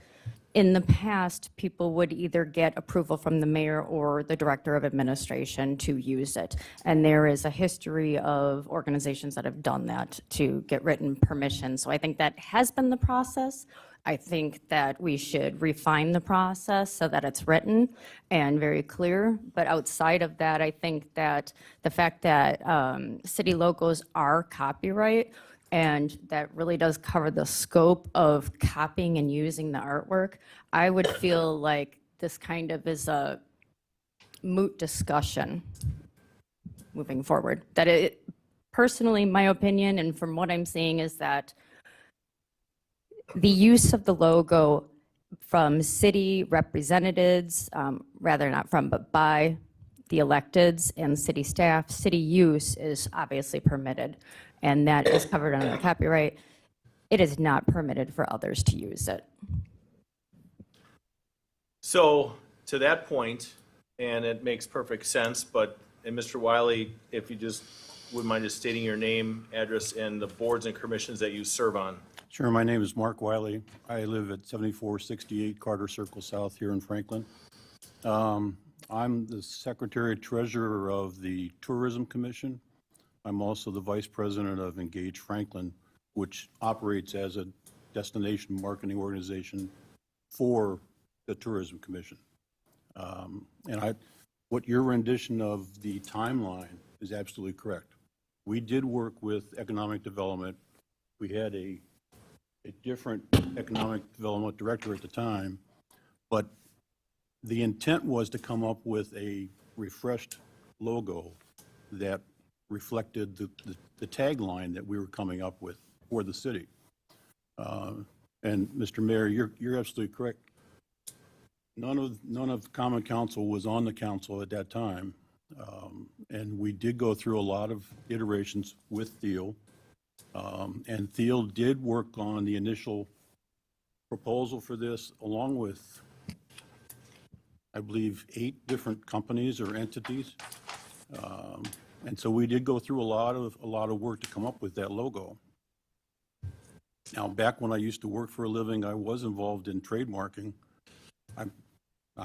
in the past, people would either get approval from the mayor or the director of administration to use it. And there is a history of organizations that have done that to get written permission. So I think that has been the process. I think that we should refine the process so that it's written and very clear. But outside of that, I think that the fact that city logos are copyright, and that really does cover the scope of copying and using the artwork, I would feel like this kind of is a moot discussion moving forward. That it, personally, my opinion, and from what I'm seeing, is that the use of the logo from city representatives, rather not from, but by the electeds and city staff, city use is obviously permitted, and that is covered under the copyright. It is not permitted for others to use it. So to that point, and it makes perfect sense, but, and Mr. Wiley, if you just wouldn't mind just stating your name, address, and the boards and commissions that you serve on. Sure, my name is Mark Wiley. I live at 7468 Carter Circle South here in Franklin. I'm the Secretary Treasurer of the Tourism Commission. I'm also the Vice President of Engage Franklin, which operates as a destination marketing organization for the Tourism Commission. What your rendition of the timeline is absolutely correct. We did work with economic development. We had a different economic development director at the time, but the intent was to come up with a refreshed logo that reflected the tagline that we were coming up with for the city. And Mr. Mayor, you're absolutely correct. None of Common Council was on the council at that time. And we did go through a lot of iterations with Thiel. And Thiel did work on the initial proposal for this, along with, I believe, 8 different companies or entities. And so we did go through a lot of work to come up with that logo. Now, back when I used to work for a living, I was involved in trademarking. I'm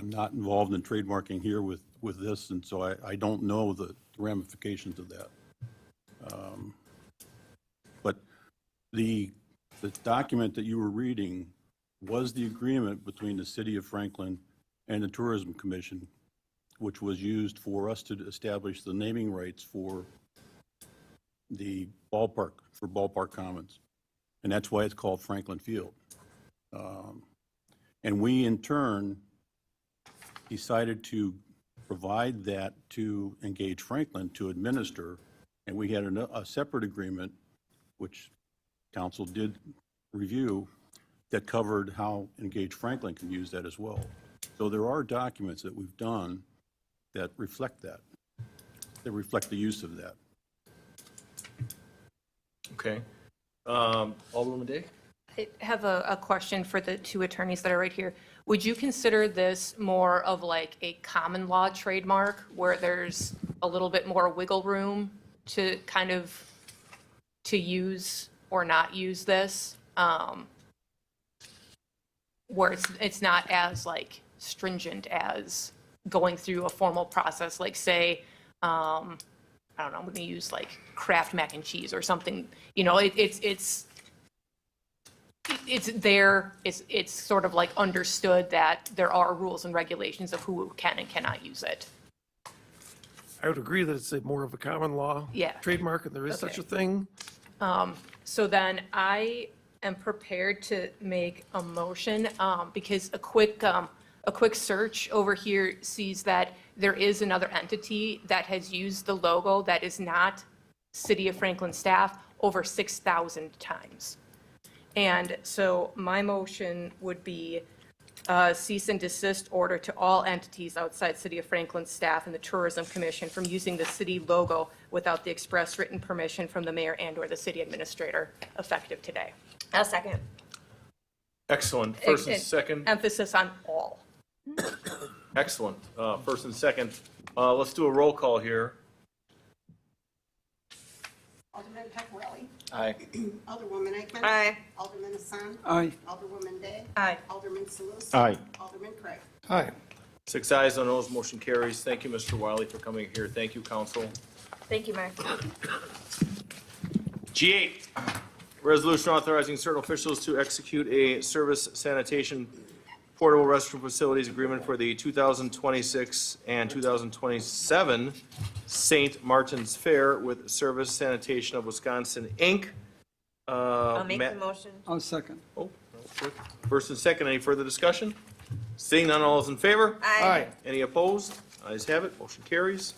not involved in trademarking here with this, and so I don't know the ramifications of that. But the document that you were reading was the agreement between the City of Franklin and the Tourism Commission, which was used for us to establish the naming rights for the ballpark, for Ballpark Commons. And that's why it's called Franklin Field. And we, in turn, decided to provide that to Engage Franklin to administer, and we had a separate agreement, which council did review, that covered how Engage Franklin can use that as well. So there are documents that we've done that reflect that, that reflect the use of that. Okay. Alderwoman Day? I have a question for the 2 attorneys that are right here. Would you consider this more of like a common law trademark where there's a little bit more wiggle room to kind of to use or not use this? Where it's not as like stringent as going through a formal process, like say, I don't know, I'm going to use like Kraft mac and cheese or something. You know, it's there. It's sort of like understood that there are rules and regulations of who can and cannot use it. I would agree that it's more of a common law trademark, and there is such a thing. So then I am prepared to make a motion because a quick search over here sees that there is another entity that has used the logo that is not City of Franklin staff over 6,000 times. And so my motion would be cease and desist order to all entities outside City of Franklin staff and the Tourism Commission from using the city logo without the express written permission from the mayor and/or the city administrator, effective today. I'll second. Excellent. First and second. Emphasis on all. Excellent. First and second. Let's do a roll call here. Alderman Peccarelli. Aye. Alderwoman Eichman. Aye. Alderman Hassan. Aye. Alderwoman Day. Aye. Alderman Salus. Aye. Alderman Craig. Aye. 6 ayes, no noes, motion carries. Thank you, Mr. Wiley, for coming here. Thank you, council. Thank you, Mark. G8, resolution authorizing certain officials to execute a service sanitation portable restroom facilities agreement for the 2026 and 2027 St. Martin's Fair with Service Sanitation of Wisconsin, Inc. I'll make Ma- the motion. I'll second. Oh, first and second, any further discussion? Seeing none, all is in favor? Aye. Any opposed? Ayes have it, motion carries.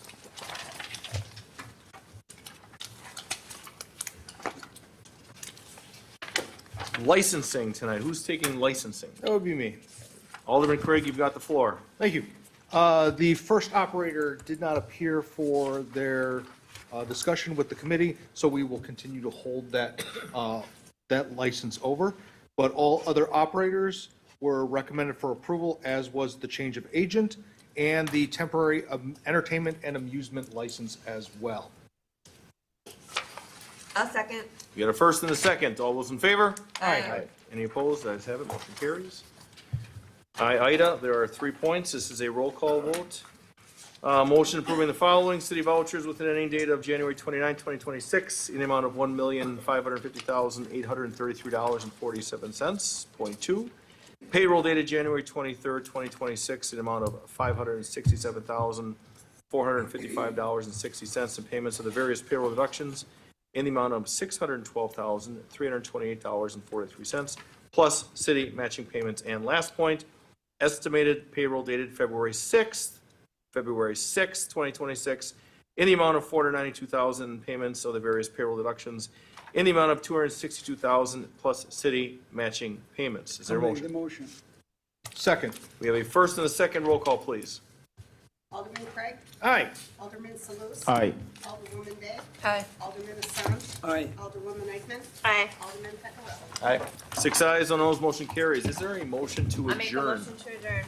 Licensing tonight, who's taking licensing? That would be me. Alderman Craig, you've got the floor. Thank you. The first operator did not appear for their discussion with the committee, so we will continue to hold that license over. But all other operators were recommended for approval, as was the change of agent and the temporary entertainment and amusement license as well. I'll second. You got a first and a second. All those in favor? Aye. Any opposed? Ayes have it, motion carries. Ida, there are 3 points. This is a roll call vote. Motion approving the following city vouchers with an ending date of January 29, 2026, in the amount of $1,550,833.47. Point 2. Payroll dated January 23, 2026, in the amount of $567,455.60, and payments of the various payroll deductions in the amount of $612,328.43, plus city matching payments. And last point, estimated payroll dated February 6, 2026, in the amount of $492,000, payments of the various payroll deductions in the amount of $262,000, plus city matching payments. Is there a I'll make the motion? motion. Second. We have a first and a second. Roll call, please. Alderman Craig. Aye. Alderman Salus. Aye. Alderwoman Day. Aye. Alderman Hassan. Aye. Alderwoman Eichman. Aye. Alderman Peccarelli. Aye. 6 ayes, no noes, motion carries. Is there a motion to I'll make a adjourn? motion to adjourn.